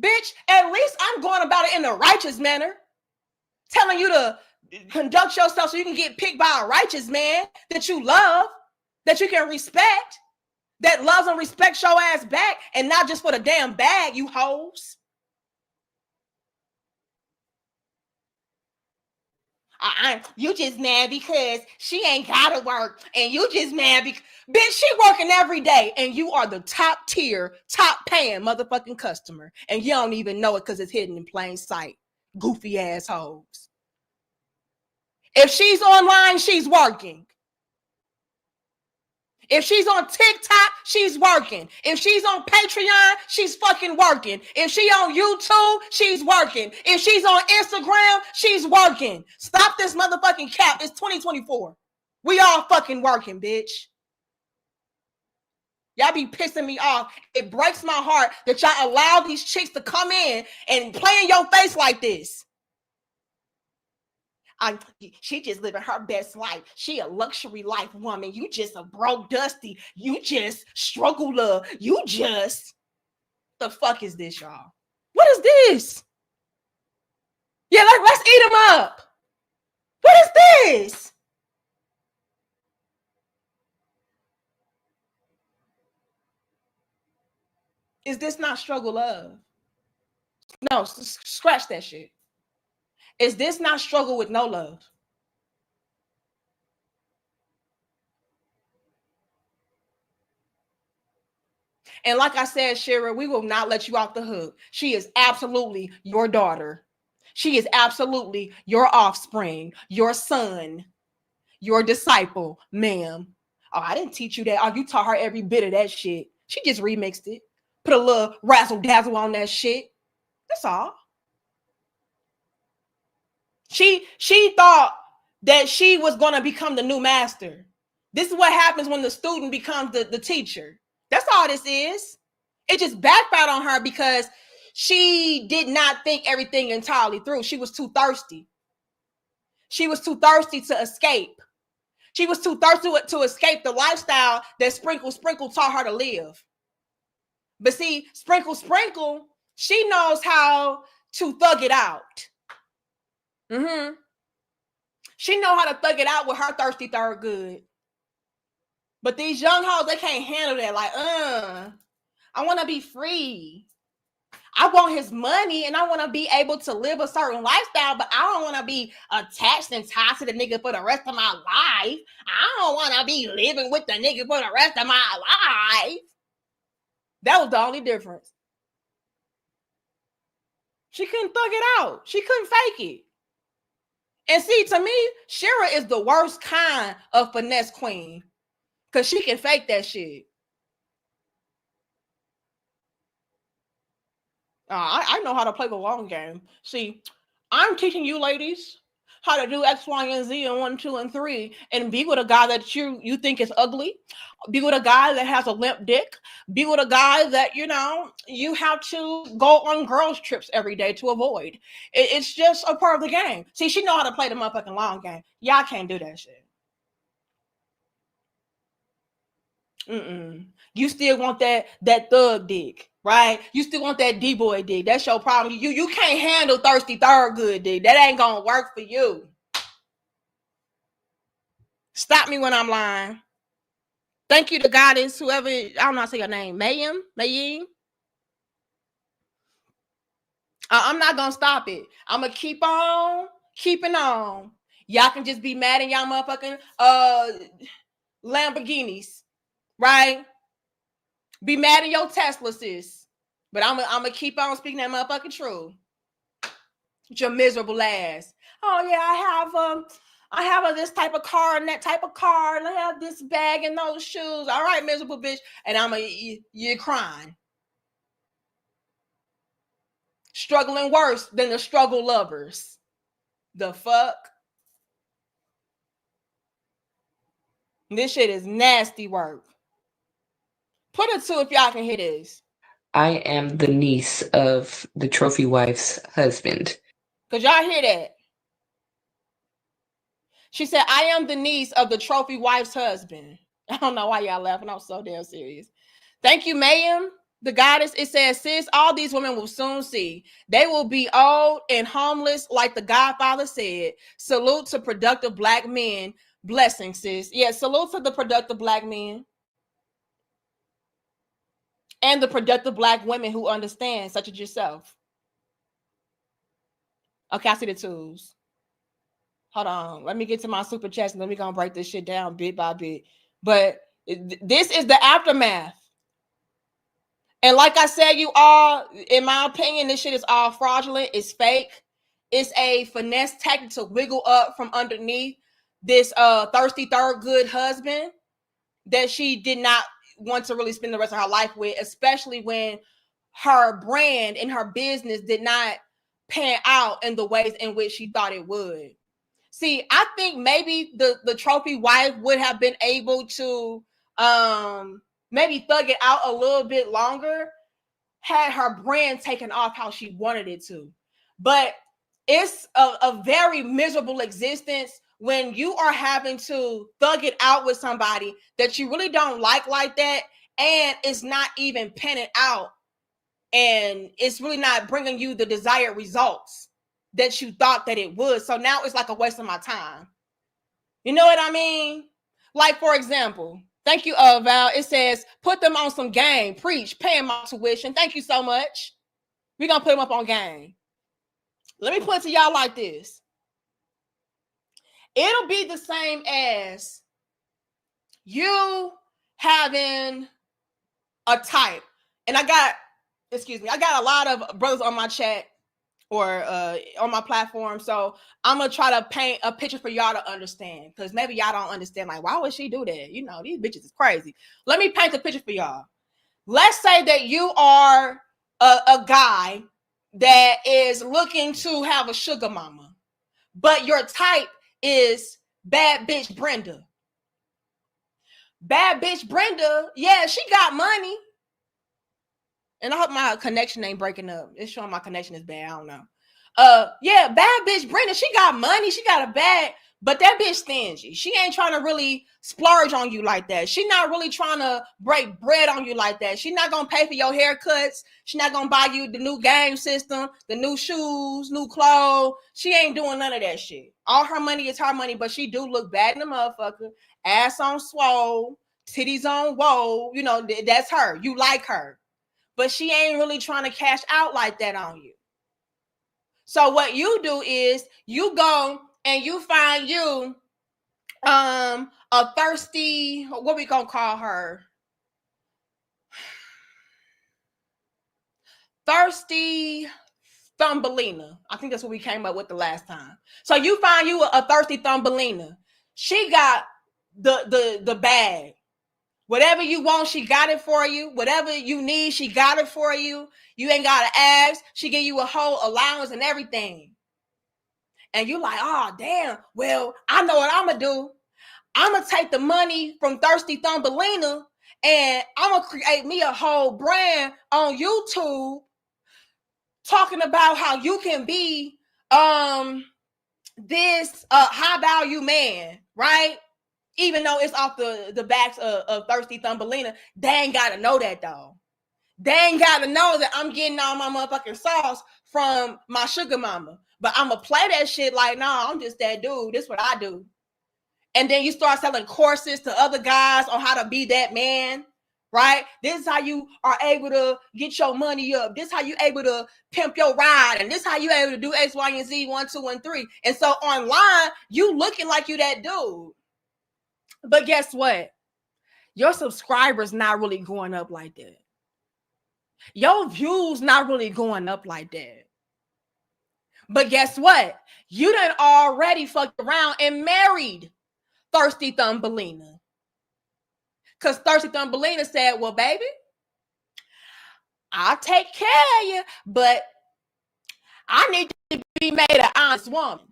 Bitch, at least I'm going about it in a righteous manner. Telling you to conduct yourself so you can get picked by a righteous man that you love, that you can respect, that loves and respects your ass back, and not just for the damn bag, you hoes. You just mad because she ain't gotta work, and you just mad because, bitch, she working every day, and you are the top tier, top paying motherfucking customer, and you don't even know it because it's hidden in plain sight. Goofy assholes. If she's online, she's working. If she's on TikTok, she's working. If she's on Patreon, she's fucking working. If she on YouTube, she's working. If she's on Instagram, she's working. Stop this motherfucking cap. It's 2024. We all fucking working, bitch. Y'all be pissing me off. It breaks my heart that y'all allow these chicks to come in and play in your face like this. She just living her best life. She a luxury life woman. You just a broke dusty. You just struggle love. You just, the fuck is this, y'all? What is this? Yeah, let's eat them up. What is this? Is this not struggle love? No, scratch that shit. Is this not struggle with no love? And like I said, Shira, we will not let you off the hook. She is absolutely your daughter. She is absolutely your offspring, your son, your disciple, ma'am. Oh, I didn't teach you that. Oh, you taught her every bit of that shit. She just remixed it. Put a little razzle dazzle on that shit. That's all. She thought that she was going to become the new master. This is what happens when the student becomes the teacher. That's all this is. It just backfired on her because she did not think everything entirely through. She was too thirsty. She was too thirsty to escape. She was too thirsty to escape the lifestyle that Sprinkle taught her to live. But see, Sprinkle, she knows how to thug it out. Mm-hmm. She know how to thug it out with her thirsty third good. But these young hoes, they can't handle that. Like, I want to be free. I want his money and I want to be able to live a certain lifestyle, but I don't want to be attached and tied to the nigga for the rest of my life. I don't want to be living with the nigga for the rest of my life. That was the only difference. She couldn't thug it out. She couldn't fake it. And see, to me, Shira is the worst kind of finesse queen because she can fake that shit. I know how to play the long game. See, I'm teaching you ladies how to do X, Y, and Z and 1, 2, and 3, and be with a guy that you think is ugly. Be with a guy that has a limp dick. Be with a guy that, you have to go on girls' trips every day to avoid. It's just a part of the game. See, she know how to play the motherfucking long game. Y'all can't do that shit. You still want that thug dick, right? You still want that D-boy dick. That's your problem. You can't handle thirsty third good dick. That ain't gonna work for you. Stop me when I'm lying. Thank you to goddess, whoever, I don't know how to say your name. Mayim. I'm not gonna stop it. I'm gonna keep on keeping on. Y'all can just be mad in y'all motherfucking Lamborghinis, right? Be mad in your Tesla, sis. But I'm gonna keep on speaking that motherfucking truth. Your miserable ass. Oh yeah, I have this type of car and that type of car, and I have this bag and those shoes. All right, miserable bitch. And you're crying. Struggling worse than the struggle lovers. The fuck? This shit is nasty work. Put it to if y'all can hear this. I am the niece of the trophy wife's husband. Could y'all hear that? She said, I am the niece of the trophy wife's husband. I don't know why y'all laughing. I'm so damn serious. Thank you, Mayim. The goddess, it says, sis, all these women will soon see. They will be old and homeless, like the Godfather said. Salute to productive black men. Blessings, sis. Yeah, salute to the productive black men. And the productive black women who understand, such as yourself. Okay, I see the tools. Hold on. Let me get to my super chats and then we're going to break this shit down bit by bit. But this is the aftermath. And like I said, you all, in my opinion, this shit is all fraudulent. It's fake. It's a finesse tactic to wiggle up from underneath this thirsty third good husband that she did not want to really spend the rest of her life with, especially when her brand and her business did not pan out in the ways in which she thought it would. See, I think maybe the trophy wife would have been able to maybe thug it out a little bit longer had her brand taken off how she wanted it to. But it's a very miserable existence when you are having to thug it out with somebody that you really don't like that, and it's not even panning out, and it's really not bringing you the desired results that you thought that it would. So now it's like a waste of my time. You know what I mean? Like, for example, thank you, Val. It says, put them on some game, preach, paying my tuition. Thank you so much. We're going to put them up on game. Let me put it to y'all like this. It'll be the same as you having a type. And I got a lot of brothers on my chat or on my platform. So I'm going to try to paint a picture for y'all to understand. Because maybe y'all don't understand. Like, why would she do that? You know, these bitches is crazy. Let me paint a picture for y'all. Let's say that you are a guy that is looking to have a sugar mama. But your type is bad bitch Brenda. Bad bitch Brenda, yeah, she got money. And I hope my connection ain't breaking up. It's showing my connection is bad. I don't know. Yeah, bad bitch Brenda, she got money. She got a bag, but that bitch stingy. She ain't trying to really splurge on you like that. She not really trying to break bread on you like that. She not gonna pay for your haircuts. She not gonna buy you the new game system, the new shoes, new clothes. She ain't doing none of that shit. All her money is her money, but she do look bad in the motherfucker. Ass on swole, titties on whoa. You know, that's her. You like her. But she ain't really trying to cash out like that on you. So what you do is you go and you find you a thirsty, what we gonna call her? Thirsty Thumbelina. I think that's what we came up with the last time. So you find you a thirsty Thumbelina. She got the bag. Whatever you want, she got it for you. Whatever you need, she got it for you. You ain't got to ask. She give you a whole allowance and everything. And you like, oh, damn. Well, I know what I'm going to do. I'm going to take the money from Thirsty Thumbelina and I'm going to create me a whole brand on YouTube talking about how you can be this high value man, right? Even though it's off the backs of Thirsty Thumbelina, they ain't got to know that, though. They ain't got to know that I'm getting all my motherfucking sauce from my sugar mama. But I'm going to play that shit like, nah, I'm just that dude. This is what I do. And then you start selling courses to other guys on how to be that man, right? This is how you are able to get your money up. This is how you able to pimp your ride. And this is how you able to do X, Y, and Z, 1, 2, and 3. And so online, you looking like you that dude. But guess what? Your subscribers not really going up like that. Your views not really going up like that. But guess what? You done already fucked around and married Thirsty Thumbelina. Because Thirsty Thumbelina said, well, baby, I'll take care of you, but I need to be made an honest woman.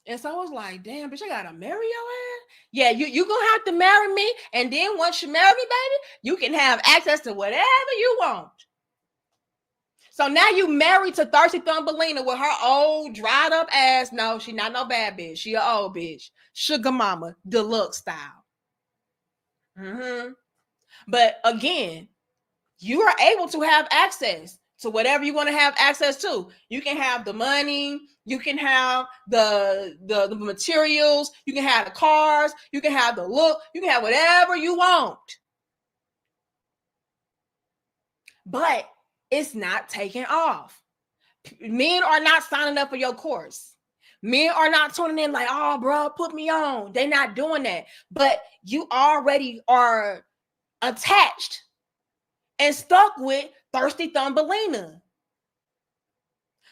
And so I was like, damn, bitch, I gotta marry your ass? Yeah, you gonna have to marry me. And then once you marry me, baby, you can have access to whatever you want. So now you married to Thirsty Thumbelina with her old dried up ass. No, she not no bad bitch. She an old bitch. Sugar mama, deluxe style. But again, you are able to have access to whatever you want to have access to. You can have the money, you can have the materials, you can have the cars, you can have the look, you can have whatever you want. But it's not taking off. Men are not signing up for your course. Men are not tuning in like, oh, bro, put me on. They're not doing that. But you already are attached and stuck with Thirsty Thumbelina.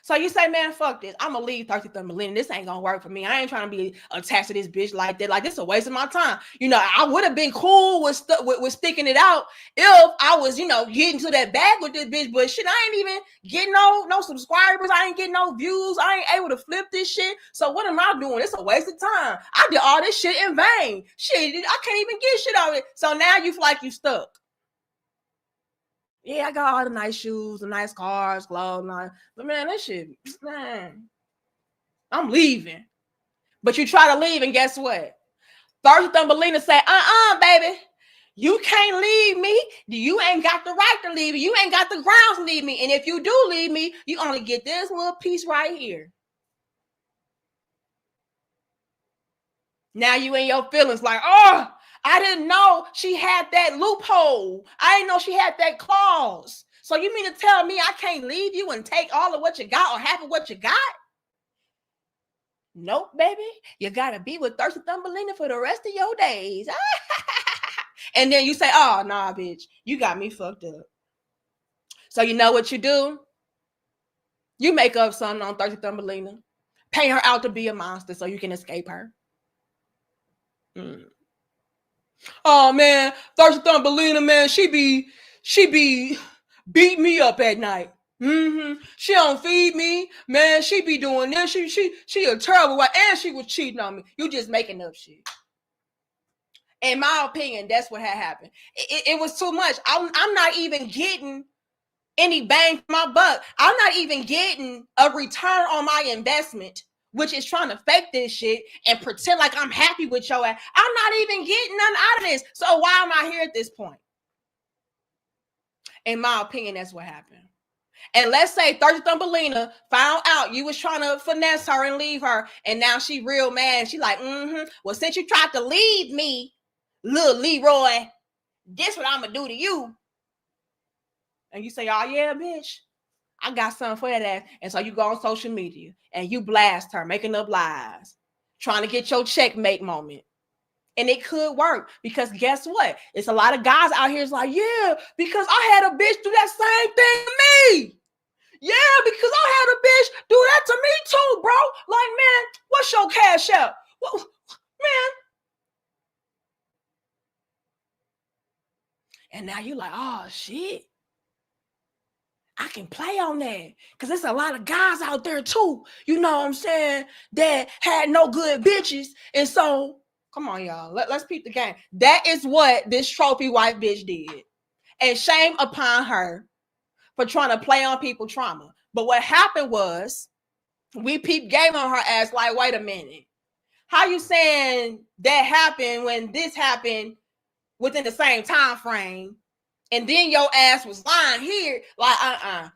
So you say, man, fuck this. I'm going to leave Thirsty Thumbelina. This ain't going to work for me. I ain't trying to be attached to this bitch like that. Like, this is a waste of my time. You know, I would have been cool with sticking it out if I was, you know, getting to that bag with this bitch. But shit, I ain't even getting no subscribers. I ain't getting no views. I ain't able to flip this shit. So what am I doing? It's a waste of time. I did all this shit in vain. Shit, I can't even get shit out of it. So now you feel like you stuck. Yeah, I got all the nice shoes, the nice cars, clothes, but man, that shit, man, I'm leaving. But you try to leave, and guess what? Thirsty Thumbelina say, baby, you can't leave me. You ain't got the right to leave me. You ain't got the grounds to leave me. And if you do leave me, you only get this little piece right here. Now you in your feelings like, I didn't know she had that loophole. I didn't know she had that clause. So you mean to tell me I can't leave you and take all of what you got or half of what you got? Nope, baby. You gotta be with Thirsty Thumbelina for the rest of your days. And then you say, oh, nah, bitch, you got me fucked up. So you know what you do? You make up something on Thirsty Thumbelina. Pay her out to be a monster so you can escape her. Oh, man, Thirsty Thumbelina, man, she be beat me up at night. She don't feed me, man. She be doing this. She a terrible wife, and she was cheating on me. You just making up shit. In my opinion, that's what had happened. It was too much. I'm not even getting any bang for my buck. I'm not even getting a return on my investment, which is trying to fake this shit and pretend like I'm happy with your ass. I'm not even getting nothing out of this. So why am I here at this point? In my opinion, that's what happened. And let's say Thirsty Thumbelina found out you was trying to finesse her and leave her, and now she real mad. She like, well, since you tried to leave me, little Leroy, this what I'm gonna do to you. And you say, oh yeah, bitch, I got something for that ass. And so you go on social media and you blast her, making up lies, trying to get your checkmate moment. And it could work because guess what? It's a lot of guys out here is like, yeah, because I had a bitch do that same thing to me. Yeah, because I had a bitch do that to me too, bro. Like, man, what's your cash out? Well, man. And now you're like, oh, shit. I can play on that because there's a lot of guys out there too, you know what I'm saying, that had no good bitches. And so, come on, y'all, let's peep the game. That is what this trophy wife bitch did. And shame upon her for trying to play on people's trauma. But what happened was we peeped game on her ass like, wait a minute. How you saying that happened when this happened within the same time frame? And then your ass was lying here, like,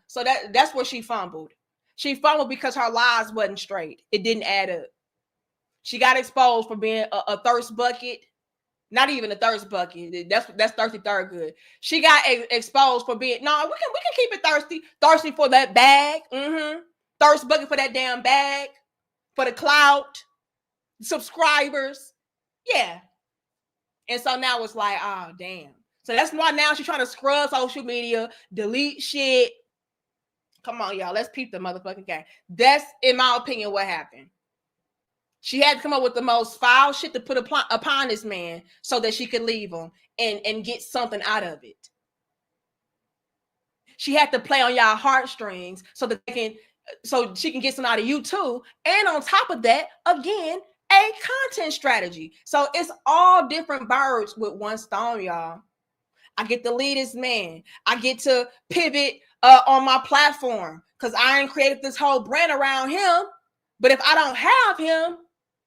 So that's where she fumbled. She fumbled because her lies wasn't straight. It didn't add up. She got exposed for being a thirst bucket. Not even a thirst bucket. That's thirsty third good. She got exposed for being, no, we can keep it thirsty. Thirsty for that bag. Thirst bucket for that damn bag. For the clout. Subscribers. Yeah. And so now it's like, oh, damn. So that's why now she's trying to scrub social media, delete shit. Come on, y'all. Let's peep the motherfucking game. That's, in my opinion, what happened. She had to come up with the most foul shit to put upon this man so that she could leave him and get something out of it. She had to play on y'all heartstrings so she can get something out of you too. And on top of that, again, a content strategy. So it's all different birds with one stone, y'all. I get to lead this man. I get to pivot on my platform because I ain't created this whole brand around him. But if I don't have him,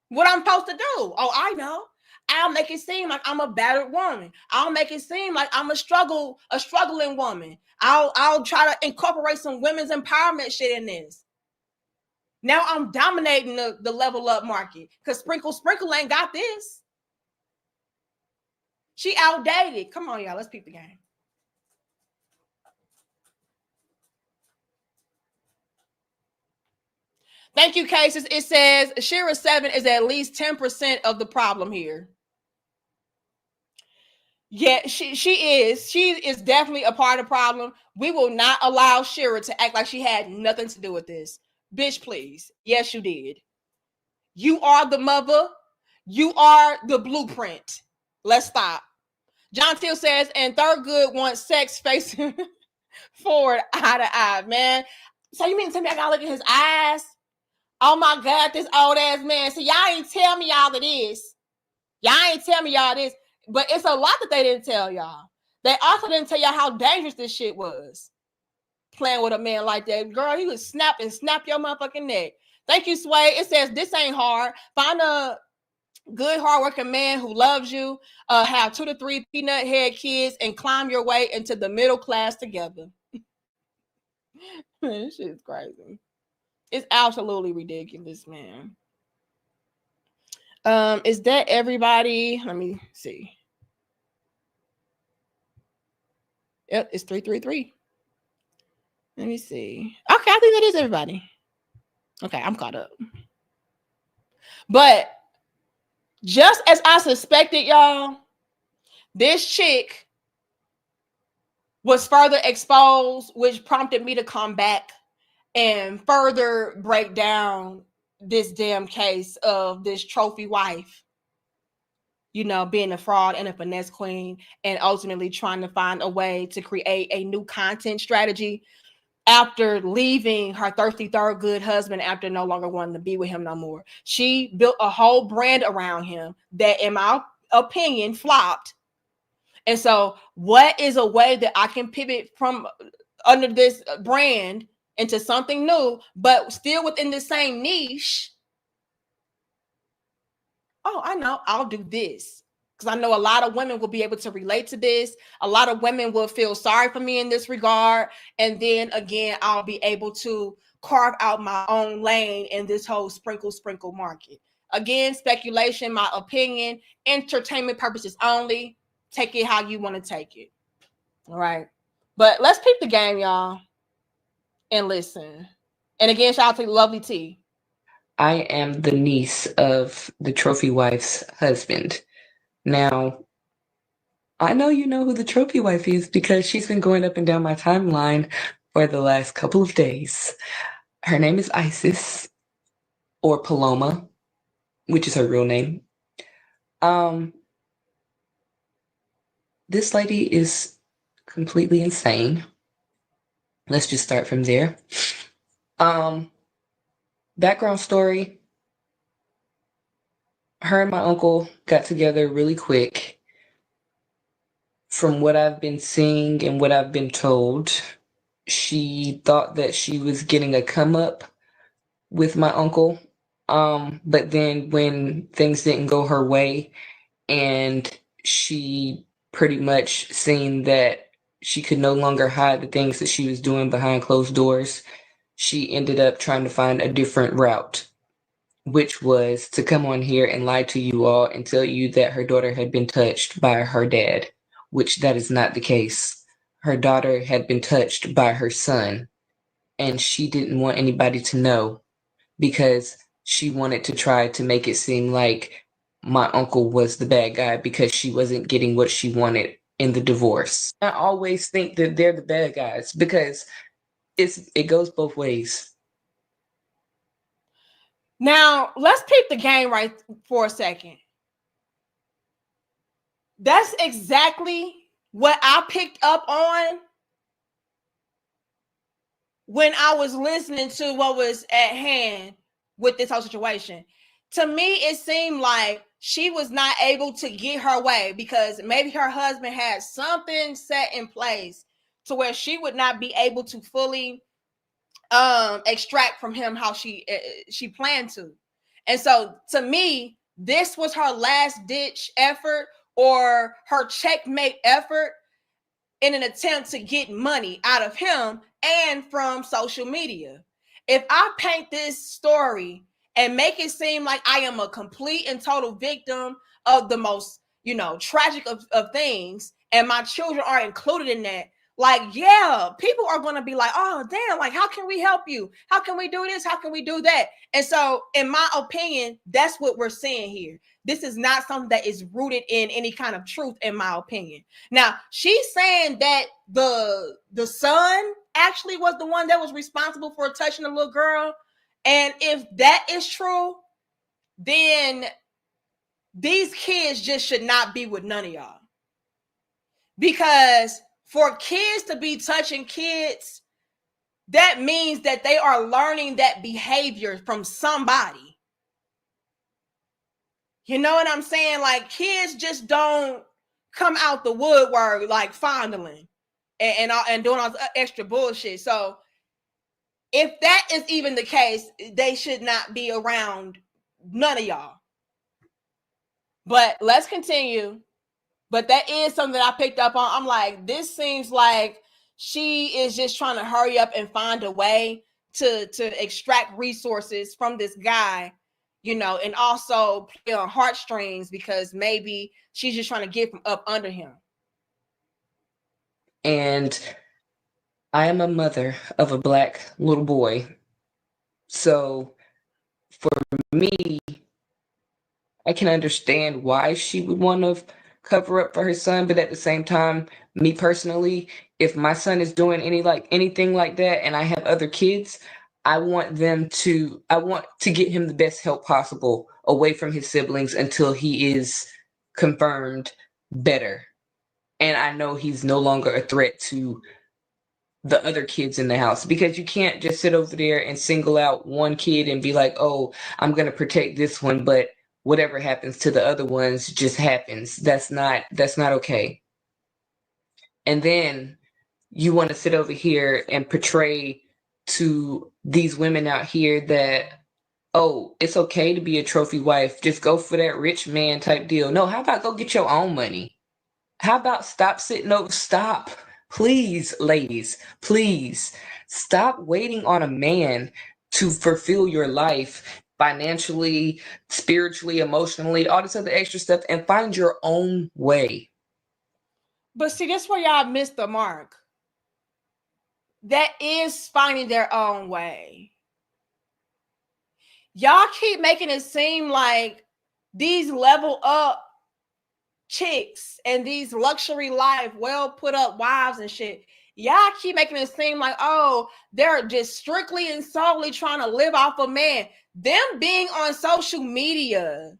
what I'm supposed to do? Oh, I know. I'll make it seem like I'm a battered woman. I'll make it seem like I'm a struggling woman. I'll try to incorporate some women's empowerment shit in this. Now I'm dominating the level up market because Sprinkle ain't got this. She outdated. Come on, y'all. Let's peep the game. Thank you, Cases. It says Shira 7 is at least 10% of the problem here. Yeah, she is. She is definitely a part of the problem. We will not allow Shira to act like she had nothing to do with this. Bitch, please. Yes, you did. You are the mother. You are the blueprint. Let's stop. John Steele says, and Thurgood wants sex facing forward eye to eye, man. So you mean to tell me I gotta look at his eyes? Oh my God, this old ass man. So y'all ain't tell me all of this. Y'all ain't tell me y'all this. But it's a lot that they didn't tell y'all. They also didn't tell y'all how dangerous this shit was. Playing with a man like that. Girl, he would snap your motherfucking neck. Thank you, Sway. It says, this ain't hard. Find a good, hardworking man who loves you, have 2 to 3 peanut head kids, and climb your way into the middle class together. Man, this shit is crazy. It's absolutely ridiculous, man. Is that everybody? Let me see. Yep, it's 333. Let me see. Okay, I think that is everybody. Okay, I'm caught up. But just as I suspected, y'all, this chick was further exposed, which prompted me to come back and further break down this damn case of this trophy wife, you know, being a fraud and a finesse queen, and ultimately trying to find a way to create a new content strategy after leaving her thirsty third good husband after no longer wanting to be with him no more. She built a whole brand around him that, in my opinion, flopped. And so, what is a way that I can pivot from under this brand into something new, but still within the same niche? Oh, I know, I'll do this. Because I know a lot of women will be able to relate to this. A lot of women will feel sorry for me in this regard. And then again, I'll be able to carve out my own lane in this whole sprinkle market. Again, speculation, my opinion, entertainment purposes only. Take it how you want to take it. All right. But let's peep the game, y'all, and listen. And again, shout out to Lovely T. I am the niece of the trophy wife's husband. Now, I know you know who the trophy wife is because she's been going up and down my timeline for the last couple of days. Her name is Isis, or Paloma, which is her real name. This lady is completely insane. Let's just start from there. Background story. Her and my uncle got together really quick. From what I've been seeing and what I've been told, she thought that she was getting a come up with my uncle. But then when things didn't go her way and she pretty much seen that she could no longer hide the things that she was doing behind closed doors, she ended up trying to find a different route, which was to come on here and lie to you all and tell you that her daughter had been touched by her dad, which that is not the case. Her daughter had been touched by her son, and she didn't want anybody to know because she wanted to try to make it seem like my uncle was the bad guy because she wasn't getting what she wanted in the divorce. I always think that they're the bad guys because it goes both ways. Now, let's peep the game right for a second. That's exactly what I picked up on when I was listening to what was at hand with this whole situation. To me, it seemed like she was not able to get her way because maybe her husband had something set in place to where she would not be able to fully extract from him how she planned to. And so to me, this was her last ditch effort or her checkmate effort in an attempt to get money out of him and from social media. If I paint this story and make it seem like I am a complete and total victim of the most, you know, tragic of things, and my children are included in that, like, yeah, people are going to be like, oh, damn, like, how can we help you? How can we do this? How can we do that? And so, in my opinion, that's what we're seeing here. This is not something that is rooted in any kind of truth, in my opinion. Now, she's saying that the son actually was the one that was responsible for touching the little girl. And if that is true, then these kids just should not be with none of y'all. Because for kids to be touching kids, that means that they are learning that behavior from somebody. You know what I'm saying? Like, kids just don't come out the woodwork like fondling and doing all the extra bullshit. So if that is even the case, they should not be around none of y'all. But let's continue. But that is something that I picked up on. I'm like, this seems like she is just trying to hurry up and find a way to extract resources from this guy, you know, and also play on heartstrings because maybe she's just trying to get from up under him. And I am a mother of a Black little boy. So for me, I can understand why she would want to cover up for her son, but at the same time, me personally, if my son is doing anything like that and I have other kids, I want to get him the best help possible away from his siblings until he is confirmed better. And I know he's no longer a threat to the other kids in the house, because you can't just sit over there and single out one kid and be like, oh, I'm going to protect this one, but whatever happens to the other ones just happens. That's not okay. And then you want to sit over here and portray to these women out here that, oh, it's okay to be a trophy wife, just go for that rich man type deal. No, how about go get your own money? How about stop, please, ladies, please stop waiting on a man to fulfill your life financially, spiritually, emotionally, all this other extra stuff, and find your own way. But see, that's where y'all missed the mark. That is finding their own way. Y'all keep making it seem like these level up chicks and these luxury life, well put up wives and shit. Y'all keep making it seem like, oh, they're just strictly and solely trying to live off a man. Them being on social media,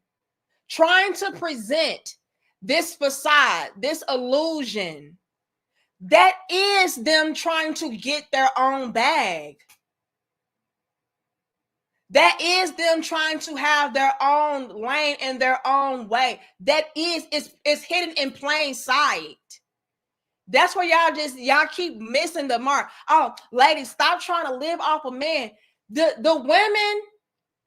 trying to present this facade, this illusion, that is them trying to get their own bag. That is them trying to have their own lane and their own way. That is hidden in plain sight. That's where y'all keep missing the mark. Oh, ladies, stop trying to live off a man. The women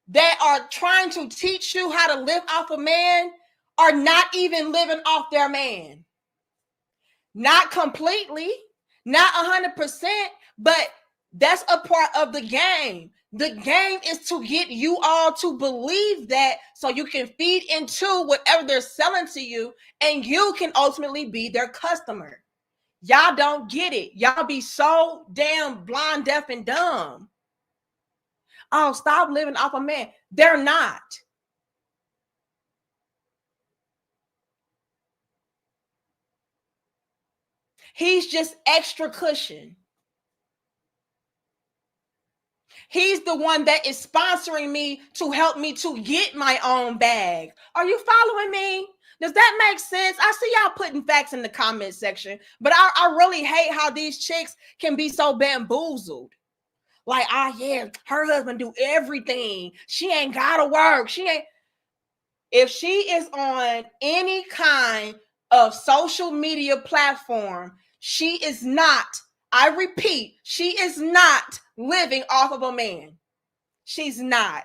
that are trying to teach you how to live off a man are not even living off their man. Not completely, not 100%, but that's a part of the game. The game is to get you all to believe that so you can feed into whatever they're selling to you and you can ultimately be their customer. Y'all don't get it. Y'all be so damn blind, deaf, and dumb. Oh, stop living off a man. They're not. He's just extra cushion. He's the one that is sponsoring me to help me to get my own bag. Are you following me? Does that make sense? I see y'all putting facts in the comment section, but I really hate how these chicks can be so bamboozled. Like, yeah, her husband do everything. She ain't gotta work. If she is on any kind of social media platform, she is not, I repeat, she is not living off of a man. She's not.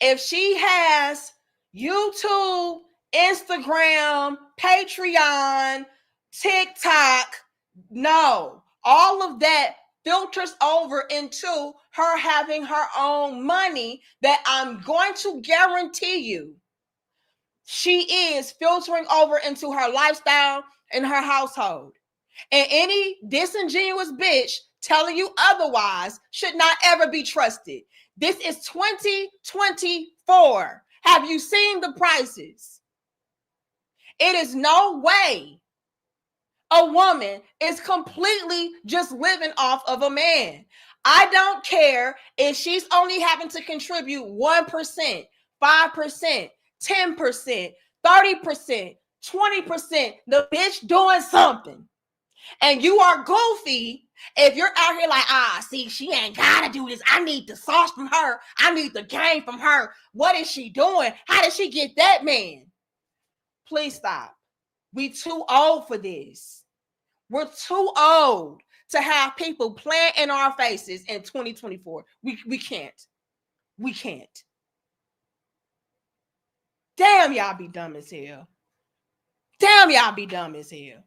If she has YouTube, Instagram, Patreon, TikTok, no, all of that filters over into her having her own money that I'm going to guarantee you she is filtering over into her lifestyle and her household. And any disingenuous bitch telling you otherwise should not ever be trusted. This is 2024. Have you seen the prices? It is no way a woman is completely just living off of a man. I don't care if she's only having to contribute 1%, 5%, 10%, 30%, 20%. The bitch doing something. And you are goofy if you're out here like, see, she ain't gotta do this. I need the sauce from her. I need the game from her. What is she doing? How did she get that man? Please stop. We too old for this. We're too old to have people playing in our faces in 2024. We can't. We can't. Damn, y'all be dumb as hell. Damn, y'all be dumb as hell.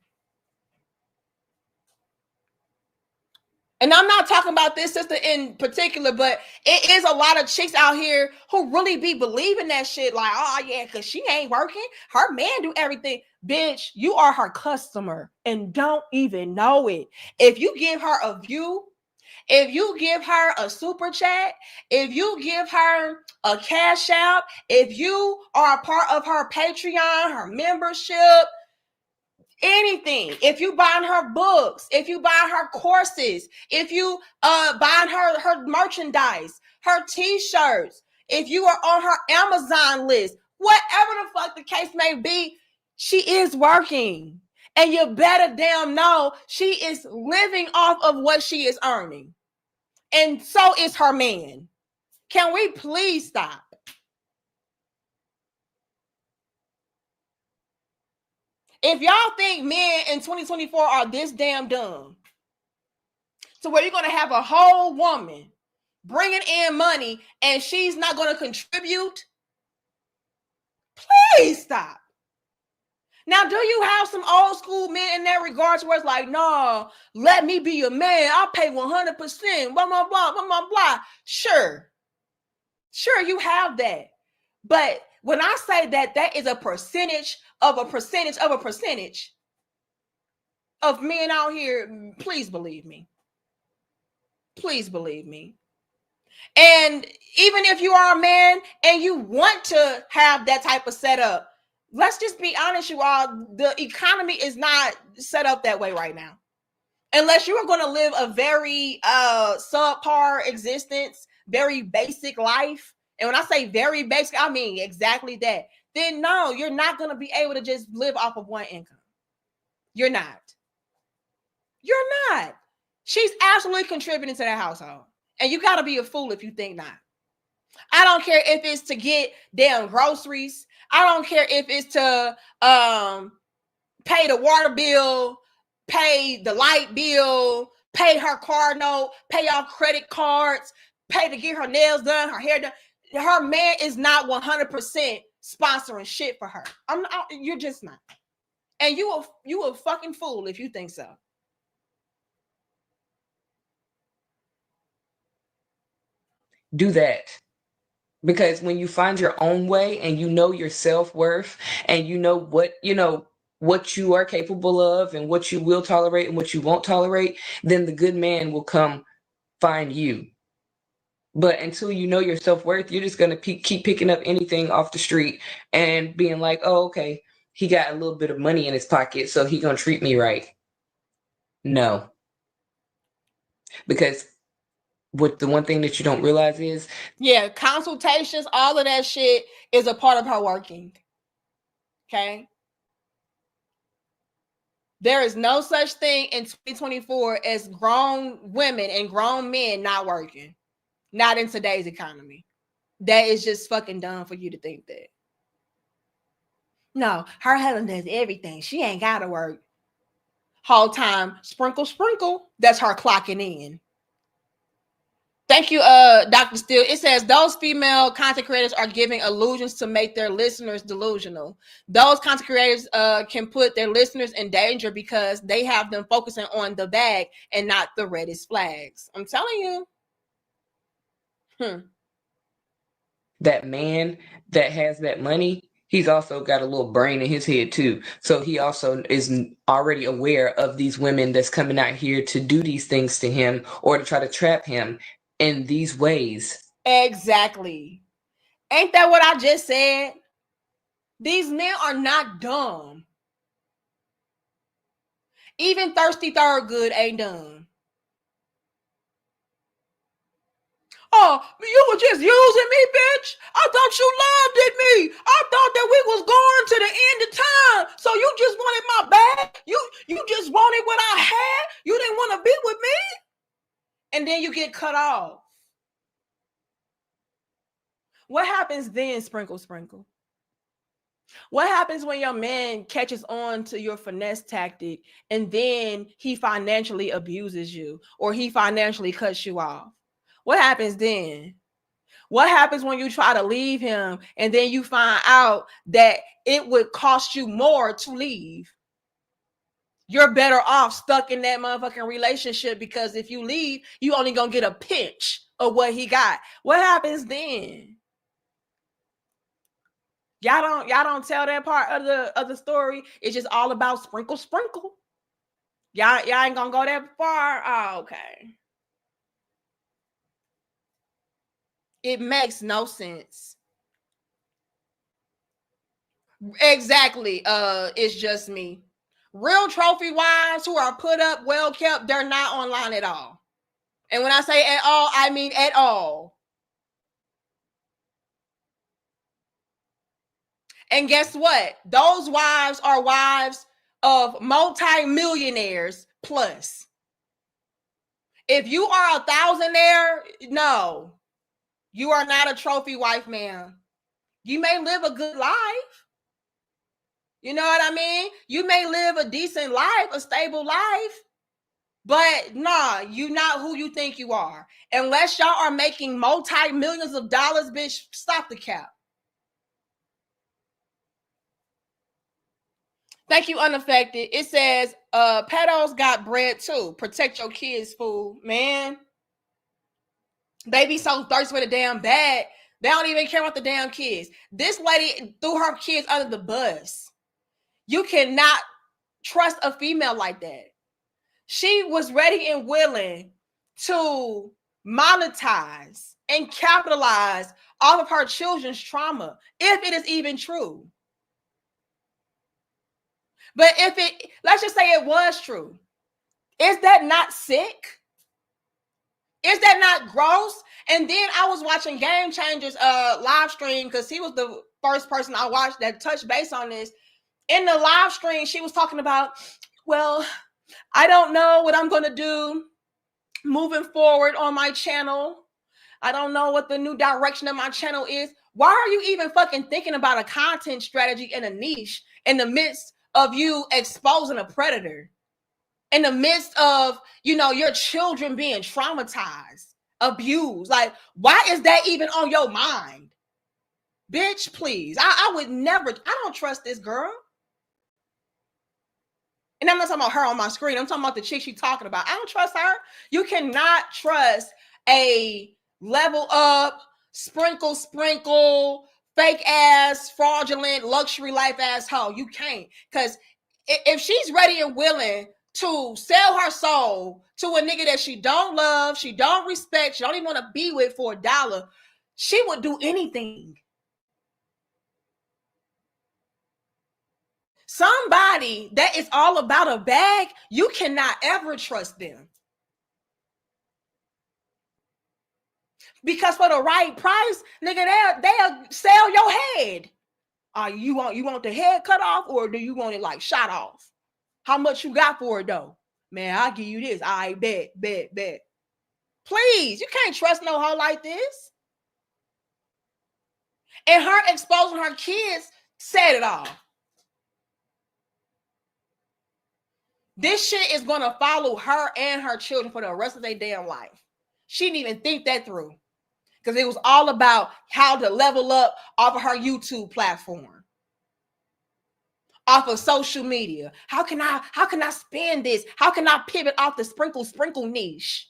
And I'm not talking about this sister in particular, but it is a lot of chicks out here who really be believing that shit. Like, oh yeah, because she ain't working. Her man do everything. Bitch, you are her customer and don't even know it. If you give her a view, if you give her a super chat, if you give her a cash out, if you are a part of her Patreon, her membership, anything, if you buying her books, if you buying her courses, if you buying her merchandise, her t-shirts, if you are on her Amazon list, whatever the fuck the case may be, she is working. And you better damn know she is living off of what she is earning. And so is her man. Can we please stop? If y'all think men in 2024 are this damn dumb, so where you're going to have a whole woman bringing in money and she's not going to contribute, please stop. Now, do you have some old school men in that regards where it's like, no, let me be your man. I'll pay 100%, blah, blah, blah, blah, blah, blah. Sure, you have that. But when I say that, that is a percentage of a percentage of a percentage of men out here. Please believe me. Please believe me. And even if you are a man and you want to have that type of setup, let's just be honest, you all, the economy is not set up that way right now. Unless you are going to live a very subpar existence, very basic life. And when I say very basic, I mean exactly that. Then no, you're not going to be able to just live off of one income. You're not. You're not. She's absolutely contributing to that household. And you got to be a fool if you think not. I don't care if it's to get damn groceries. I don't care if it's to pay the water bill, pay the light bill, pay her car note, pay off credit cards, pay to get her nails done, her hair done. Her man is not 100% sponsoring shit for her. You're just not. And you a fucking fool if you think so. Do that. Because when you find your own way and you know your self-worth and you know what you are capable of and what you will tolerate and what you won't tolerate, then the good man will come find you. But until you know your self-worth, you're just going to keep picking up anything off the street and being like, oh, okay, he got a little bit of money in his pocket, so he going to treat me right. No. Because what the one thing that you don't realize is, yeah, consultations, all of that shit is a part of her working. Okay. There is no such thing in 2024 as grown women and grown men not working. Not in today's economy. That is just fucking dumb for you to think that. No, her husband does everything. She ain't got to work. Whole time, sprinkle, sprinkle. That's her clocking in. Thank you, Dr. Steele. It says those female content creators are giving illusions to make their listeners delusional. Those content creators can put their listeners in danger because they have them focusing on the bag and not the reddest flags. I'm telling you. That man that has that money, he's also got a little brain in his head too. So he also is already aware of these women that's coming out here to do these things to him or to try to trap him in these ways. Exactly. Ain't that what I just said? These men are not dumb. Even Thirsty Thurgood ain't dumb. Oh, you were just using me, bitch. I thought you loved me. I thought that we was going to the end of time. So you just wanted my bag? You just wanted what I had? You didn't want to be with me? And then you get cut off. What happens then, sprinkle, sprinkle? What happens when your man catches on to your finesse tactic and then he financially abuses you or he financially cuts you off? What happens then? What happens when you try to leave him and then you find out that it would cost you more to leave? You're better off stuck in that motherfucking relationship, because if you leave, you only gonna get a pinch of what he got. What happens then? Y'all don't tell that part of the story. It's just all about sprinkle, sprinkle. Y'all ain't gonna go that far. Oh, okay. It makes no sense. Exactly. It's just me. Real trophy wives who are put up, well kept, they're not online at all. And when I say at all, I mean at all. And guess what? Those wives are wives of multi-millionaires plus. If you are a thousandaire, no, you are not a trophy wife, man. You may live a good life. You know what I mean? You may live a decent life, a stable life. But nah, you not who you think you are. Unless y'all are making multi-millions of dollars, bitch, stop the cap. Thank you, Unaffected. It says, pedos got bread too. Protect your kids, fool. Man, they be so thirsty for the damn bag. They don't even care about the damn kids. This lady threw her kids under the bus. You cannot trust a female like that. She was ready and willing to monetize and capitalize off of her children's trauma, if it is even true. But if it, let's just say it was true, is that not sick? Is that not gross? And then I was watching Game Changers live stream, because he was the first person I watched that touched base on this. In the live stream, she was talking about, well, I don't know what I'm going to do moving forward on my channel. I don't know what the new direction of my channel is. Why are you even fucking thinking about a content strategy and a niche in the midst of you exposing a predator? In the midst of, you know, your children being traumatized, abused? Like, why is that even on your mind? Bitch, please. I would never, I don't trust this girl. And I'm not talking about her on my screen. I'm talking about the chick she's talking about. I don't trust her. You cannot trust a level up, sprinkle, fake ass, fraudulent, luxury life asshole. You can't. Because if she's ready and willing to sell her soul to a nigga that she don't love, she don't respect, she don't even want to be with for $1, she would do anything. Somebody that is all about a bag, you cannot ever trust them. Because for the right price, nigga, they'll sell your head. You want the head cut off, or do you want it like shot off? How much you got for it though? Man, I'll give you this. I bet. Please, you can't trust no hoe like this. And her exposing her kids said it all. This shit is going to follow her and her children for the rest of their damn life. She didn't even think that through, because it was all about how to level up off of her YouTube platform, off of social media. How can I spin this? How can I pivot off the sprinkle niche?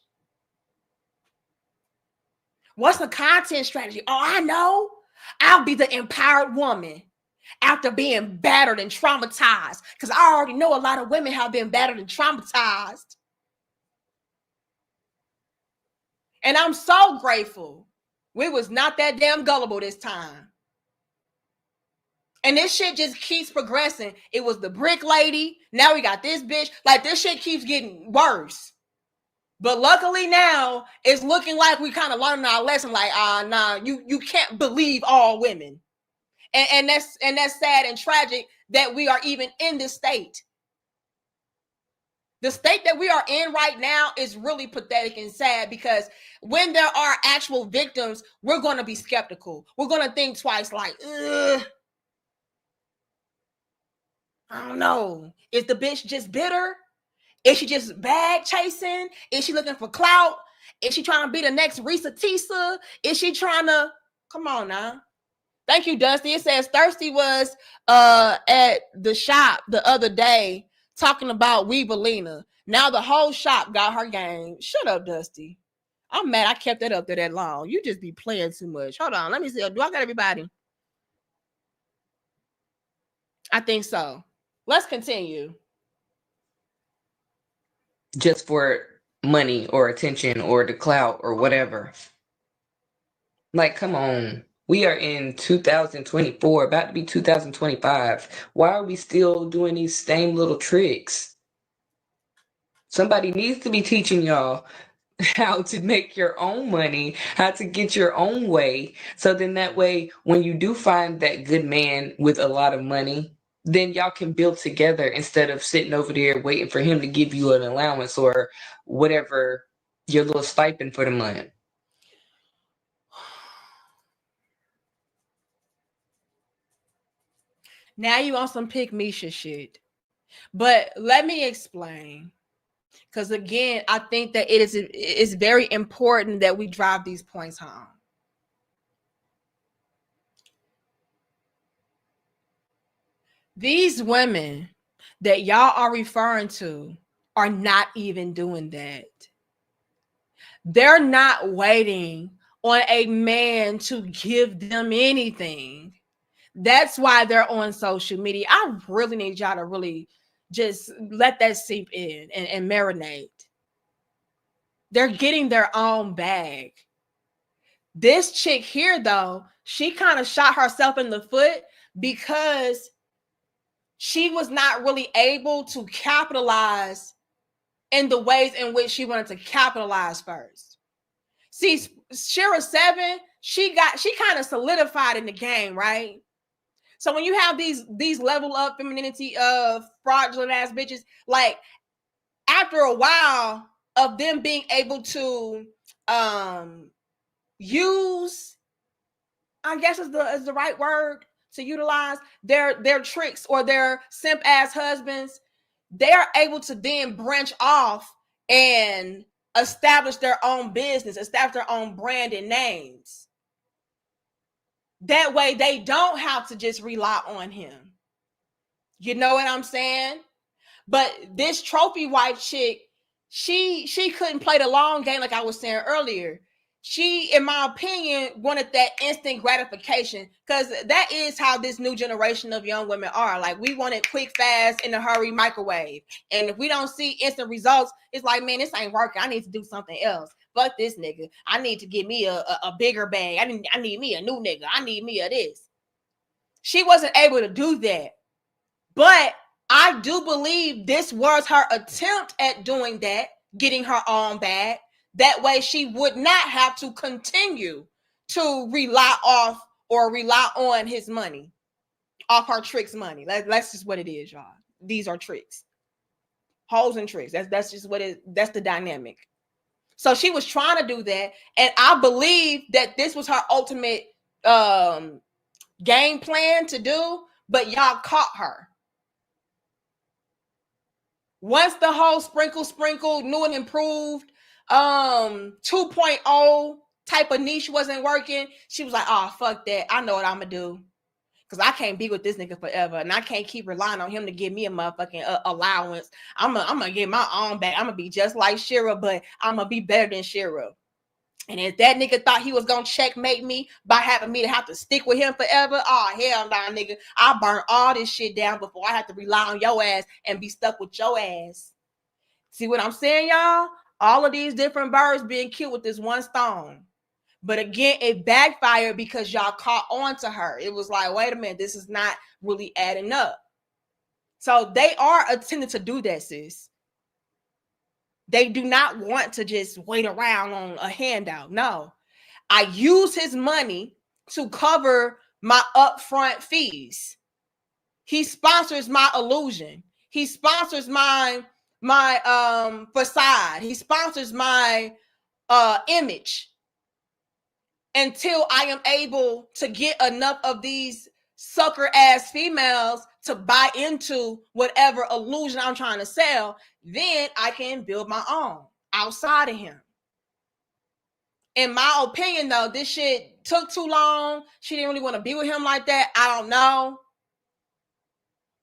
What's the content strategy? Oh, I know. I'll be the empowered woman after being battered and traumatized, because I already know a lot of women have been battered and traumatized. And I'm so grateful we was not that damn gullible this time. And this shit just keeps progressing. It was the brick lady. Now we got this bitch. Like, this shit keeps getting worse. But luckily now, it's looking like we kind of learned our lesson. Like, nah, you can't believe all women. And that's sad and tragic that we are even in this state. The state that we are in right now is really pathetic and sad, because when there are actual victims, we're going to be skeptical. We're going to think twice, like, I don't know. Is the bitch just bitter? Is she just bag chasing? Is she looking for clout? Is she trying to be the next Risa Tisa? Is she trying to, come on now. Thank you, Dusty. It says Thirsty was at the shop the other day talking about Weebelina. Now the whole shop got her game. Shut up, Dusty. I'm mad I kept that up there that long. You just be playing too much. Hold on. Let me see. Do I got everybody? I think so. Let's continue. Just for money or attention or the clout or whatever. Like, come on. We are in 2024, about to be 2025. Why are we still doing these same little tricks? Somebody needs to be teaching y'all how to make your own money, how to get your own way. So then that way, when you do find that good man with a lot of money, then y'all can build together instead of sitting over there waiting for him to give you an allowance or whatever, your little stipend for the month. Now you on some pick Misha shit. But let me explain. Because again, I think that it's very important that we drive these points home. These women that y'all are referring to are not even doing that. They're not waiting on a man to give them anything. That's why they're on social media. I really need y'all to really just let that seep in and marinate. They're getting their own bag. This chick here, though, she kind of shot herself in the foot because she was not really able to capitalize in the ways in which she wanted to capitalize first. See, Shira 7, she kind of solidified in the game, right? So when you have these level up femininity of fraudulent ass bitches, like after a while of them being able to use, I guess is the right word to utilize, their tricks or their simp ass husbands, they are able to then branch off and establish their own business, establish their own brand and names. That way they don't have to just rely on him. You know what I'm saying? But this trophy wife chick, she couldn't play the long game like I was saying earlier. She, in my opinion, wanted that instant gratification, because that is how this new generation of young women are. Like, we want it quick, fast, in a hurry, microwave. And if we don't see instant results, it's like, man, this ain't working. I need to do something else. Fuck this nigga. I need to get me a bigger bag. I need me a new nigga. I need me a this. She wasn't able to do that. But I do believe this was her attempt at doing that, getting her own bag. That way she would not have to continue to rely off or rely on his money, off her tricks money. That's just what it is, y'all. These are tricks. Hoes and tricks. That's just what that's the dynamic. So she was trying to do that. And I believe that this was her ultimate game plan to do, but y'all caught her. Once the whole sprinkle, new and improved 2.0 type of niche wasn't working, she was like, oh, fuck that. I know what I'm going to do. Because I can't be with this nigga forever. And I can't keep relying on him to give me a motherfucking allowance. I'm going to get my own back. I'm going to be just like Shira, but I'm going to be better than Shira. And if that nigga thought he was going to checkmate me by having me to have to stick with him forever, oh, hell nah, nigga. I burn all this shit down before I have to rely on your ass and be stuck with your ass. See what I'm saying, y'all? All of these different birds being killed with this one stone. But again, it backfired because y'all caught on to her. It was like, wait a minute, this is not really adding up. So they are attempting to do that, sis. They do not want to just wait around on a handout. No, I use his money to cover my upfront fees. He sponsors my illusion. He sponsors my facade. He sponsors my image until I am able to get enough of these sucker ass females to buy into whatever illusion I'm trying to sell. Then I can build my own outside of him. In my opinion, though, this shit took too long. She didn't really want to be with him like that. I don't know.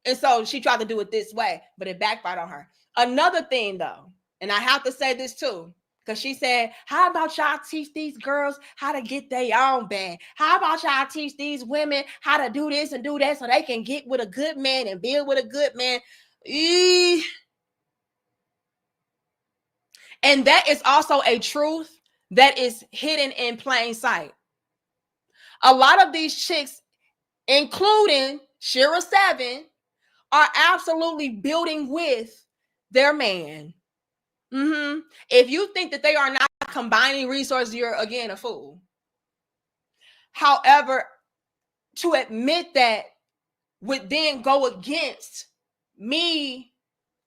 And so she tried to do it this way, but it backfired on her. Another thing though, and I have to say this too, because she said, how about y'all teach these girls how to get their own bag? How about y'all teach these women how to do this and do that so they can get with a good man and build with a good man? And that is also a truth that is hidden in plain sight. A lot of these chicks, including Shira 7, are absolutely building with their man. If you think that they are not combining resources, you're again a fool. However, to admit that would then go against me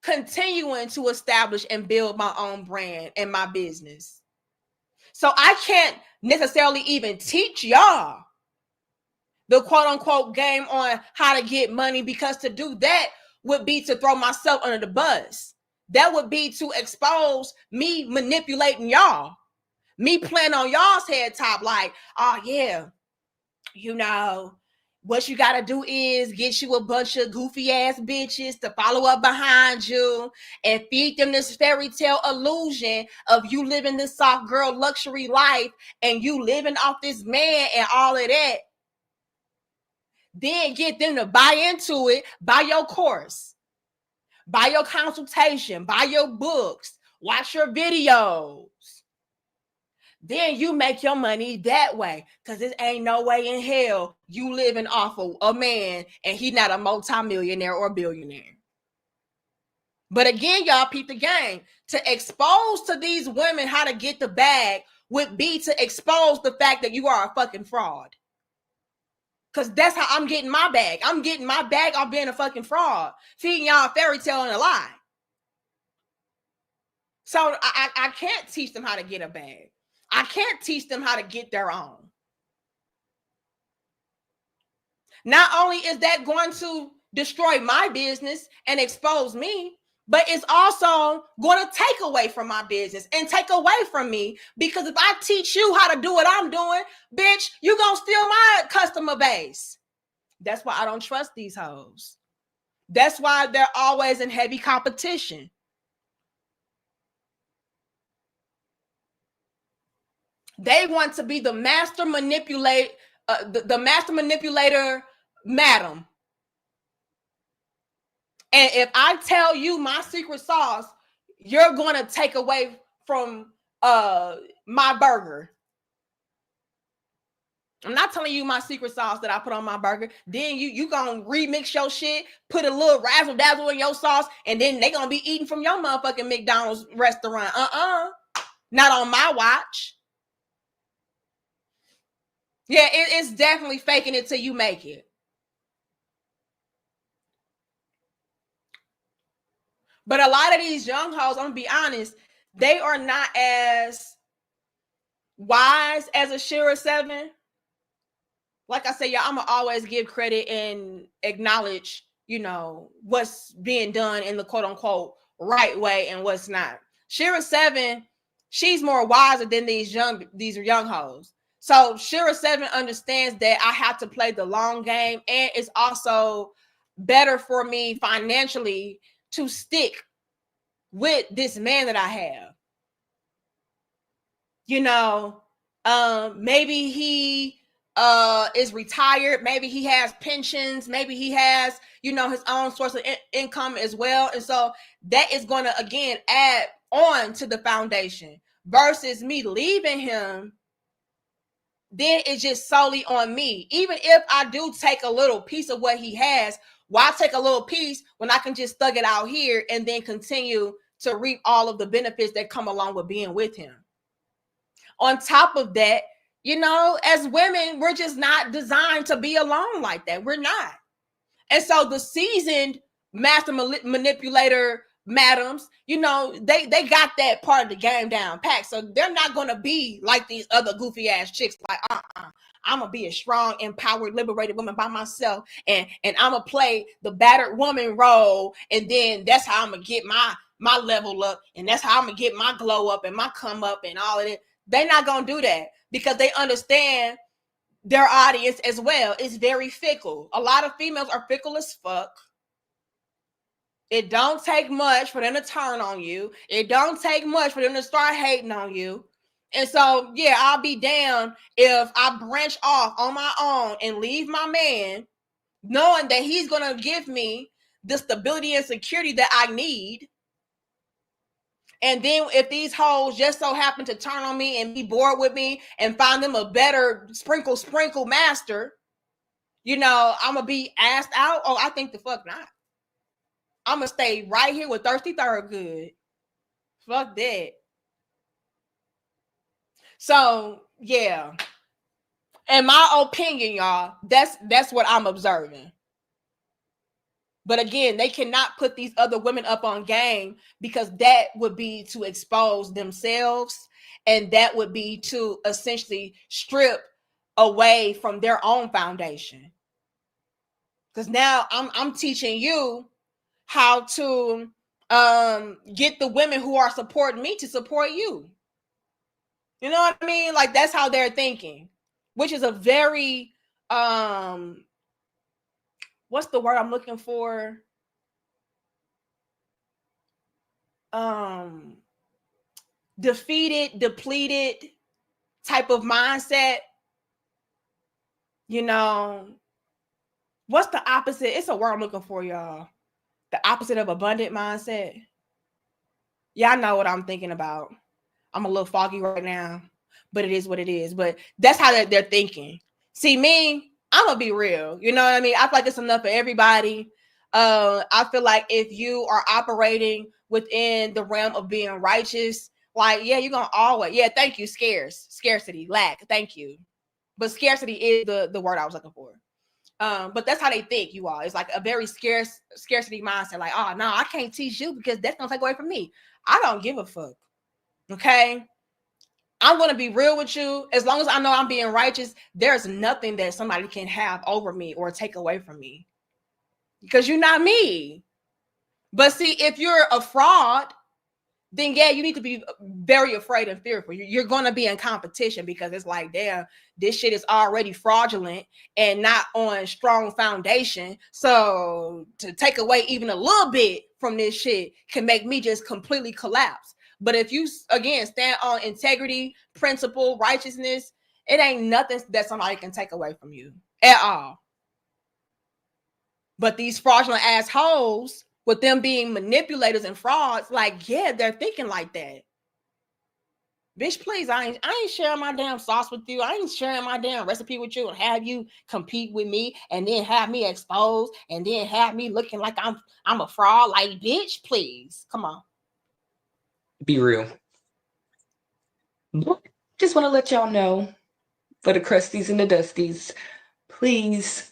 continuing to establish and build my own brand and my business. So I can't necessarily even teach y'all the quote unquote game on how to get money, because to do that would be to throw myself under the bus. That would be to expose me manipulating y'all, me playing on y'all's head top like, oh yeah, you know, what you got to do is get you a bunch of goofy ass bitches to follow up behind you and feed them this fairy tale illusion of you living this soft girl luxury life and you living off this man and all of that. Then get them to buy into it, buy your course, buy your consultation, buy your books, watch your videos. Then you make your money that way, because there ain't no way in hell you living off of a man and he not a multimillionaire or billionaire. But again, y'all peep the game. To expose to these women how to get the bag would be to expose the fact that you are a fucking fraud. Because that's how I'm getting my bag. I'm getting my bag off being a fucking fraud, feeding y'all a fairy tale and a lie. So I can't teach them how to get a bag. I can't teach them how to get their own. Not only is that going to destroy my business and expose me, but it's also going to take away from my business and take away from me, because if I teach you how to do what I'm doing, bitch, you going to steal my customer base. That's why I don't trust these hoes. That's why they're always in heavy competition. They want to be the master manipulator, madam. And if I tell you my secret sauce, you're going to take away from my burger. I'm not telling you my secret sauce that I put on my burger. Then you going to remix your shit, put a little razzle dazzle in your sauce, and then they going to be eating from your motherfucking McDonald's restaurant. Not on my watch. Yeah, it's definitely faking it till you make it. But a lot of these young hoes, I'm gonna be honest, they are not as wise as a Shira 7. Like I said, y'all, I'm gonna always give credit and acknowledge, you know, what's being done in the quote unquote right way and what's not. Shira 7, she's more wiser than these young hoes. So Shira 7 understands that I have to play the long game, and it's also better for me financially to stick with this man that I have. You know, maybe he is retired, maybe he has pensions, maybe he has, you know, his own source of income as well. And so that is going to again add on to the foundation versus me leaving him. Then it's just solely on me. Even if I do take a little piece of what he has, why take a little piece when I can just thug it out here and then continue to reap all of the benefits that come along with being with him? On top of that, you know, as women, we're just not designed to be alone like that. We're not. And so the seasoned master manipulator madams, you know, they got that part of the game down packed. So they're not going to be like these other goofy ass chicks like, I'm going to be a strong, empowered, liberated woman by myself. And I'm going to play the battered woman role. And then that's how I'm going to get my level up. And that's how I'm going to get my glow up and my come up and all of it. They're not going to do that because they understand their audience as well is very fickle. A lot of females are fickle as fuck. It don't take much for them to turn on you. It don't take much for them to start hating on you. And so, yeah, I'll be damned if I branch off on my own and leave my man, knowing that he's going to give me the stability and security that I need. And then if these hoes just so happen to turn on me and be bored with me and find them a better sprinkle master, you know, I'm going to be asked out. Oh, I think the fuck not. I'm going to stay right here with Thirsty Thorogood. Fuck that. So, yeah. In my opinion, y'all, that's what I'm observing. But again, they cannot put these other women up on game, because that would be to expose themselves, and that would be to essentially strip away from their own foundation. Because now I'm teaching you how to get the women who are supporting me to support you. You know what I mean? Like, that's how they're thinking, which is a very what's the word I'm looking for? Defeated, depleted type of mindset. You know, what's the opposite? It's a word I'm looking for, y'all. The opposite of abundant mindset. Y'all know what I'm thinking about. I'm a little foggy right now, but it is what it is. But that's how they're thinking. See, me, I'm gonna be real. You know what I mean? I feel like it's enough for everybody. I feel like if you are operating within the realm of being righteous, like, yeah, you're gonna always, yeah, thank you, scarcity, lack, thank you. But scarcity is the word I was looking for. But that's how they think, you all. It's like a very scarcity mindset. Like, oh no, I can't teach you because that's gonna take away from me. I don't give a fuck. Okay. I'm going to be real with you. As long as I know I'm being righteous, there's nothing that somebody can have over me or take away from me, because you're not me. But see, if you're a fraud, then yeah, you need to be very afraid and fearful. You're going to be in competition, because it's like, damn, this shit is already fraudulent and not on strong foundation. So to take away even a little bit from this shit can make me just completely collapse. But if you, again, stand on integrity, principle, righteousness, it ain't nothing that somebody can take away from you at all. But these fraudulent assholes, with them being manipulators and frauds, like, yeah, they're thinking like that. Bitch, please, I ain't sharing my damn sauce with you. I ain't sharing my damn recipe with you and have you compete with me and then have me exposed and then have me looking like I'm a fraud. Like, bitch, please, come on. Be real. Just want to let y'all know, for the crusties and the dusties, please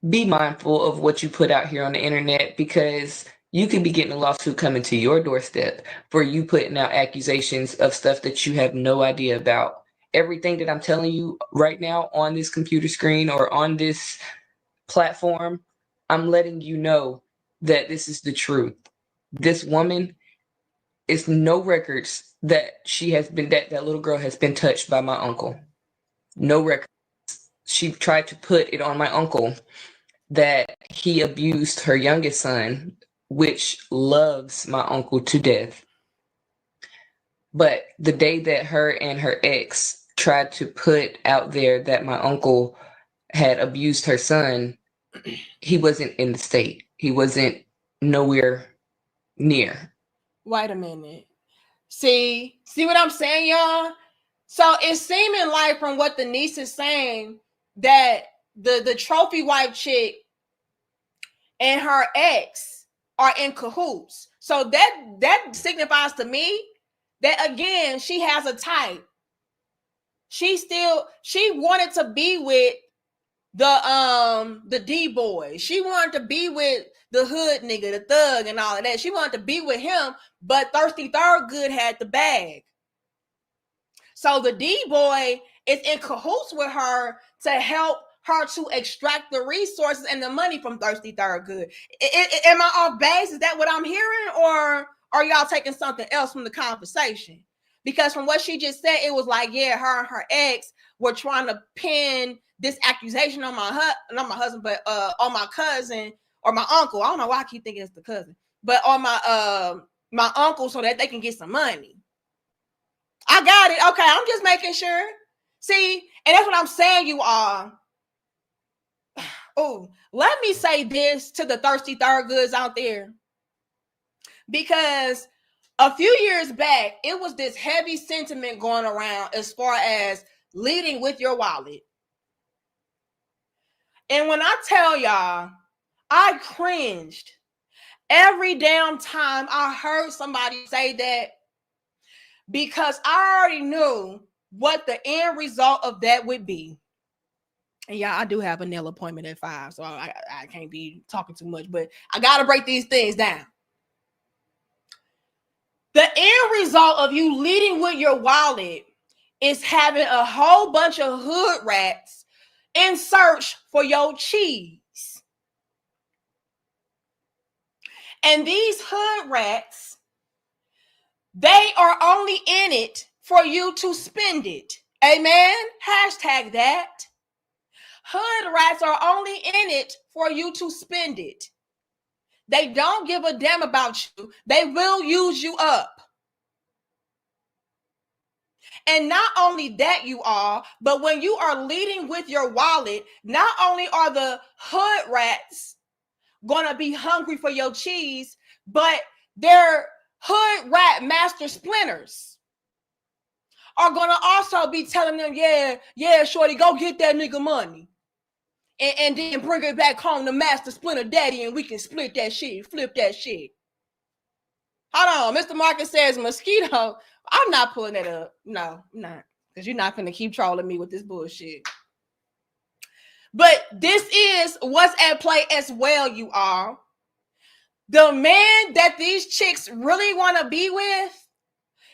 be mindful of what you put out here on the internet, because you could be getting a lawsuit coming to your doorstep for you putting out accusations of stuff that you have no idea about. Everything that I'm telling you right now on this computer screen or on this platform, I'm letting you know that this is the truth. This woman, it's no records that she has been, that little girl has been touched by my uncle. No records. She tried to put it on my uncle that he abused her youngest son, which loves my uncle to death. But the day that her and her ex tried to put out there that my uncle had abused her son, he wasn't in the state. He wasn't nowhere near. Wait a minute. See what I'm saying, y'all? So it's seeming like, from what the niece is saying, that the trophy wife chick and her ex are in cahoots. So that signifies to me that, again, she has a type. She wanted to be with the D boy. She wanted to be with the hood nigga, the thug, and all of that. She wanted to be with him, but Thirsty Thorogood had the bag. So the D boy is in cahoots with her to help her to extract the resources and the money from Thirsty Thorogood. Am I off base? Is that what I'm hearing, or are y'all taking something else from the conversation? Because from what she just said, it was like, yeah, her and her ex were trying to pin this accusation on not my husband, but on my cousin or my uncle. I don't know why I keep thinking it's the cousin. but on my uncle so that they can get some money. I got it. Okay, I'm just making sure. See, and that's what I'm saying, you all. Oh, let me say this to the thirsty Thurgoods out there. Because a few years back, it was this heavy sentiment going around as far as leading with your wallet. And when I tell y'all, I cringed every damn time I heard somebody say that, because I already knew what the end result of that would be. And yeah, I do have a nail appointment at 5, so I can't be talking too much, but I got to break these things down. The end result of you leading with your wallet is having a whole bunch of hood rats in search for your cheese. And these hood rats, they are only in it for you to spend it. Amen? Hashtag that. Hood rats are only in it for you to spend it. They don't give a damn about you. They will use you up. And not only that, you are, but when you are leading with your wallet, not only are the hood rats going to be hungry for your cheese, but their hood rat master splinters are going to also be telling them, yeah, shorty, go get that nigga money. And then bring it back home to Master Splinter Daddy, and we can split that shit, flip that shit. Hold on, Mr. Marcus says mosquito. I'm not pulling that up. No, I'm not. Because you're not going to keep trolling me with this bullshit. But this is what's at play as well, you all. The man that these chicks really want to be with,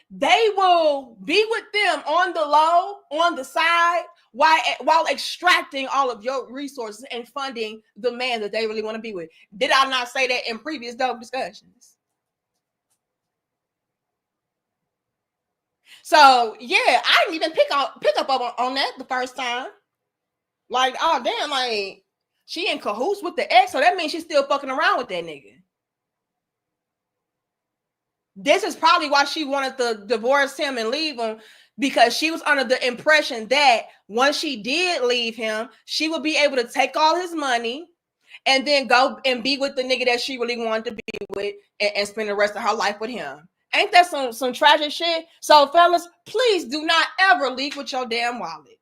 they will be with them on the low, on the side, while extracting all of your resources and funding the man that they really want to be with. Did I not say that in previous dope discussions? So yeah, I didn't even pick up on that the first time. Like, oh damn, like she in cahoots with the ex, so that means she's still fucking around with that nigga. This is probably why she wanted to divorce him and leave him, because she was under the impression that once she did leave him, she would be able to take all his money and then go and be with the nigga that she really wanted to be with and spend the rest of her life with him. Ain't that some tragic shit? So fellas, please do not ever leave with your damn wallet.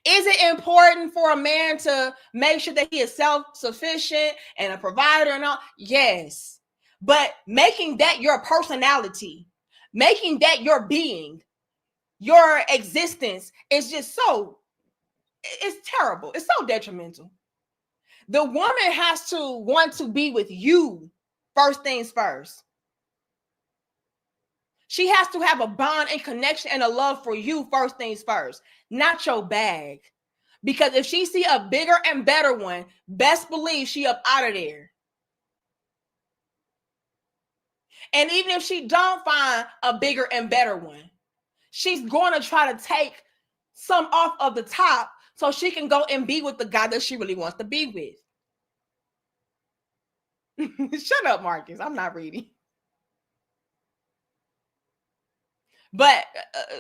Is it important for a man to make sure that he is self-sufficient and a provider and all? Yes. But making that your personality, making that your being, your existence is just it's terrible. It's so detrimental. The woman has to want to be with you first things first. She has to have a bond and connection and a love for you first things first, not your bag. Because if she see a bigger and better one, best believe she up out of there. And even if she don't find a bigger and better one, she's going to try to take some off of the top so she can go and be with the guy that she really wants to be with. Shut up, Marcus. I'm not reading. But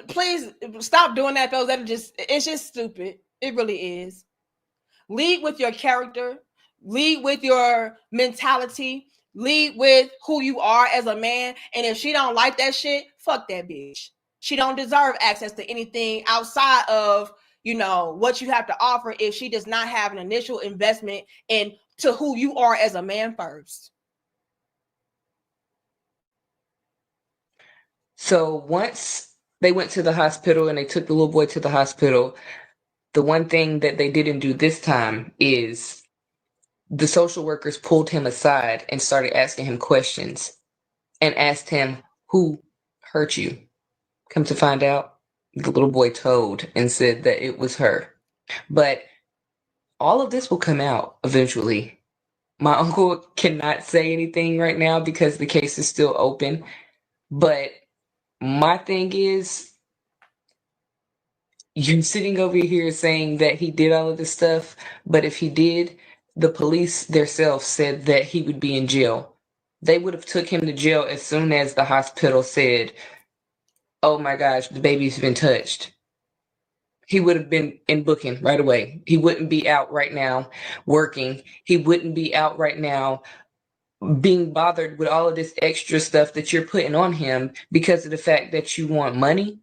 please stop doing that, fellas. It's just stupid. It really is. Lead with your character. Lead with your mentality. Lead with who you are as a man. And if she don't like that shit, fuck that bitch. She don't deserve access to anything outside of, what you have to offer if she does not have an initial investment into who you are as a man first. So once they went to the hospital and they took the little boy to the hospital, the one thing that they didn't do this time is the social workers pulled him aside and started asking him questions and asked him, who hurt you? Come to find out, the little boy told and said that it was her. But all of this will come out eventually. My uncle cannot say anything right now because the case is still open. But my thing is, you're sitting over here saying that he did all of this stuff, but if he did, the police themselves said that he would be in jail. They would have took him to jail as soon as the hospital said, oh my gosh, the baby's been touched. He would have been in booking right away. He wouldn't be out right now working. He wouldn't be out right now being bothered with all of this extra stuff that you're putting on him because of the fact that you want money.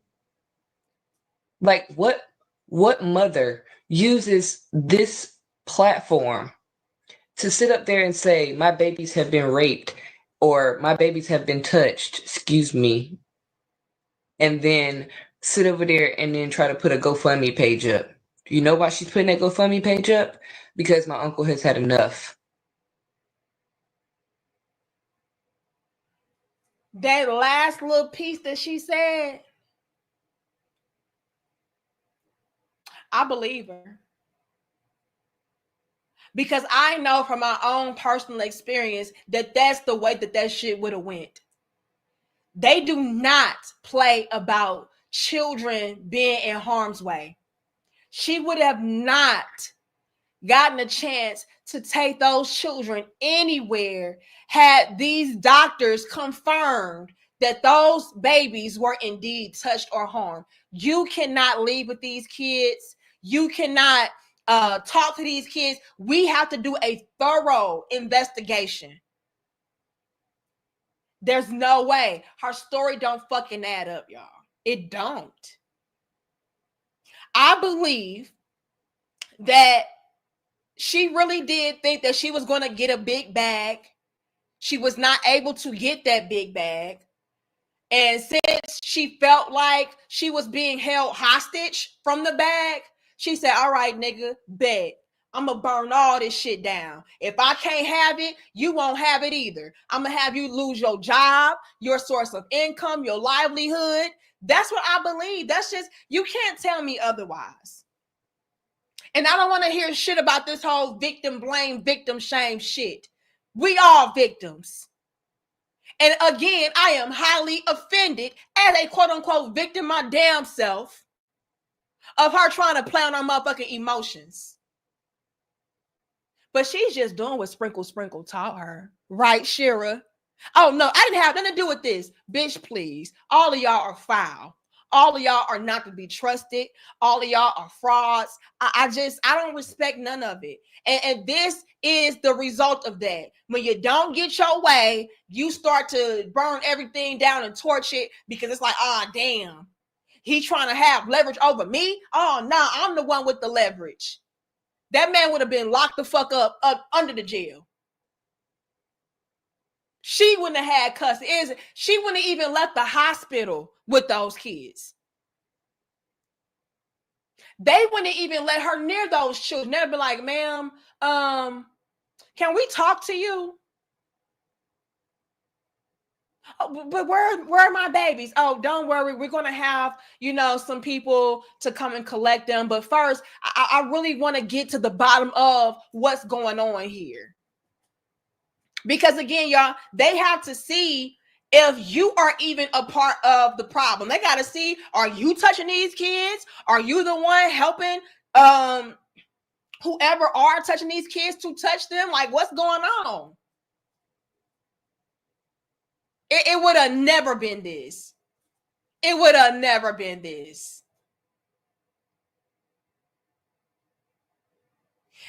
Like what mother uses this platform to sit up there and say my babies have been raped or my babies have been touched, excuse me, and then sit over there and then try to put a GoFundMe page up? You know why she's putting that GoFundMe page up? Because my uncle has had enough. That last little piece that she said, I believe her. Because I know from my own personal experience that that's the way that shit would have went. They do not play about children being in harm's way. She would have not gotten a chance to take those children anywhere had these doctors confirmed that those babies were indeed touched or harmed. You cannot leave with these kids. You cannot talk to these kids. We have to do a thorough investigation. There's no way. Her story don't fucking add up, y'all. It don't. I believe that she really did think that she was going to get a big bag. She was not able to get that big bag. And since she felt like she was being held hostage from the bag, she said, all right, nigga, bet. I'm going to burn all this shit down. If I can't have it, you won't have it either. I'm going to have you lose your job, your source of income, your livelihood. That's what I believe. That's just, you can't tell me otherwise. And I don't want to hear shit about this whole victim blame, victim shame shit. We all victims. And again, I am highly offended as a quote unquote victim my damn self of her trying to play on her motherfucking emotions. But she's just doing what Sprinkle taught her. Right, Shira? Oh, no, I didn't have nothing to do with this. Bitch, please. All of y'all are foul. All of y'all are not to be trusted. All of y'all are frauds. I don't respect none of it. And this is the result of that. When you don't get your way, you start to burn everything down and torch it because it's like, damn. He trying to have leverage over me? Oh, no, I'm the one with the leverage. That man would have been locked the fuck up under the jail. She wouldn't have had custody. She wouldn't have even left the hospital with those kids. They wouldn't even let her near those children. They'd be like, ma'am, can we talk to you? Oh, but where are my babies? Oh, don't worry. We're going to have, some people to come and collect them. But first, I really want to get to the bottom of what's going on here. Because again, y'all, they have to see if you are even a part of the problem. They got to see, are you touching these kids? Are you the one helping whoever are touching these kids to touch them? Like, what's going on? It would have never been this. It would have never been this.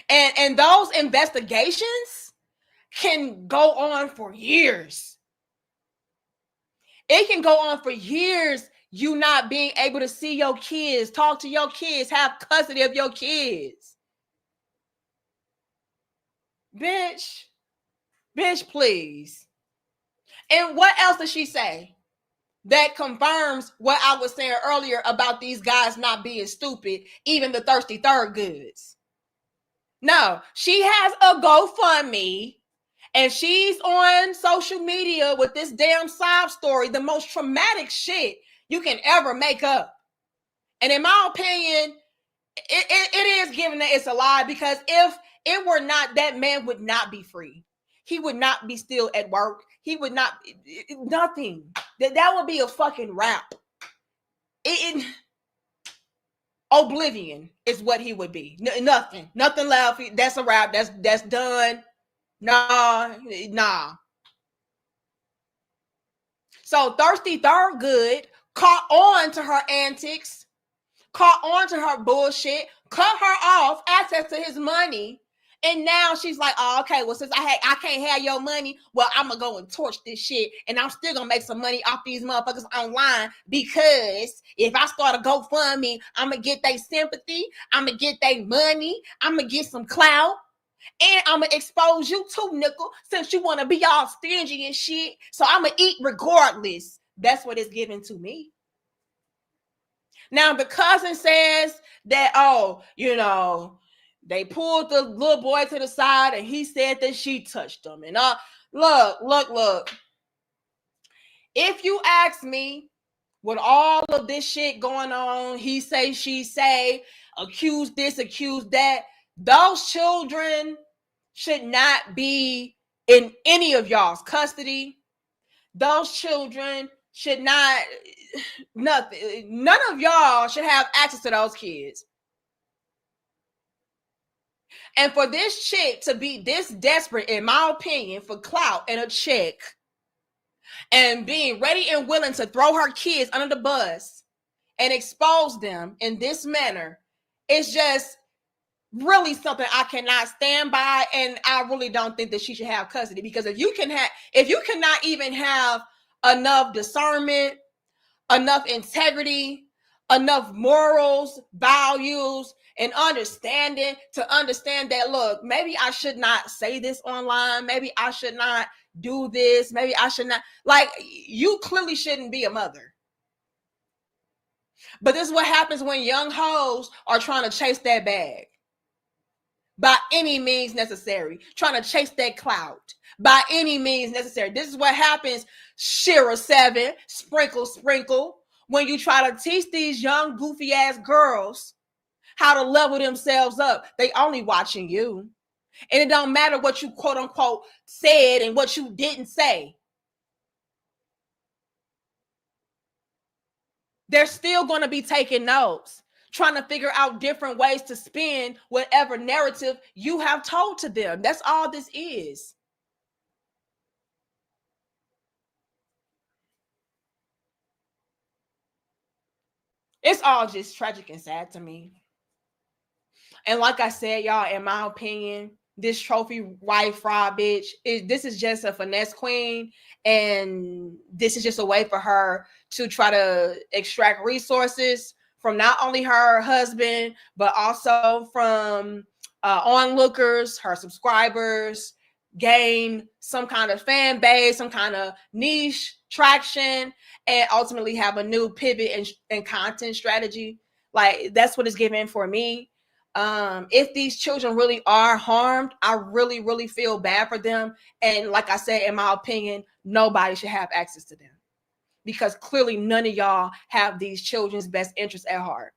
And those investigations can go on for years. It can go on for years, you not being able to see your kids, talk to your kids, have custody of your kids. Bitch, please. And what else does she say that confirms what I was saying earlier about these guys not being stupid, even the thirsty third goods? No, she has a GoFundMe and she's on social media with this damn sob story, the most traumatic shit you can ever make up. And in my opinion, it is given that it's a lie, because if it were not, that man would not be free. He would not be still at work. He would not, nothing. That would be a fucking wrap. Oblivion is what he would be. Nothing left. That's a wrap. That's done. Nah. So Thirsty Thurgood caught on to her antics, caught on to her bullshit, cut her off access to his money. And now she's like, oh, okay, well, since I can't have your money, well, I'm going to go and torch this shit. And I'm still going to make some money off these motherfuckers online, because if I start a GoFundMe, I'm going to get their sympathy. I'm going to get their money. I'm going to get some clout. And I'm going to expose you too, nickel, since you want to be all stingy and shit. So I'm going to eat regardless. That's what it's giving to me. Now, the cousin says that, oh, they pulled the little boy to the side and he said that she touched him. And look. If you ask me, with all of this shit going on, he say, she say, accuse this, accuse that, those children should not be in any of y'all's custody. Those children should not, nothing. None of y'all should have access to those kids. And for this chick to be this desperate, in my opinion, for clout and a check, and being ready and willing to throw her kids under the bus and expose them in this manner, it's just really something I cannot stand by. And I really don't think that she should have custody, because if you cannot even have enough discernment, enough integrity, enough morals, values, and understanding to understand that, look, maybe I should not say this online. Maybe I should not do this. Maybe I should not. Like, you clearly shouldn't be a mother. But this is what happens when young hoes are trying to chase that bag. By any means necessary. Trying to chase that clout. By any means necessary. This is what happens, Shira 7, sprinkle, when you try to teach these young goofy ass girls how to level themselves up. They only watching you. And it don't matter what you quote unquote said and what you didn't say. They're still going to be taking notes, trying to figure out different ways to spin whatever narrative you have told to them. That's all this is. It's all just tragic and sad to me. And like I said, y'all, in my opinion, this trophy wife fraud bitch, this is just a finesse queen. And this is just a way for her to try to extract resources from not only her husband, but also from onlookers, her subscribers, gain some kind of fan base, some kind of niche traction, and ultimately have a new pivot and content strategy. Like, that's what it's given for me. If these children really are harmed, I really, really feel bad for them. And like I said, in my opinion, nobody should have access to them, because clearly none of y'all have these children's best interests at heart.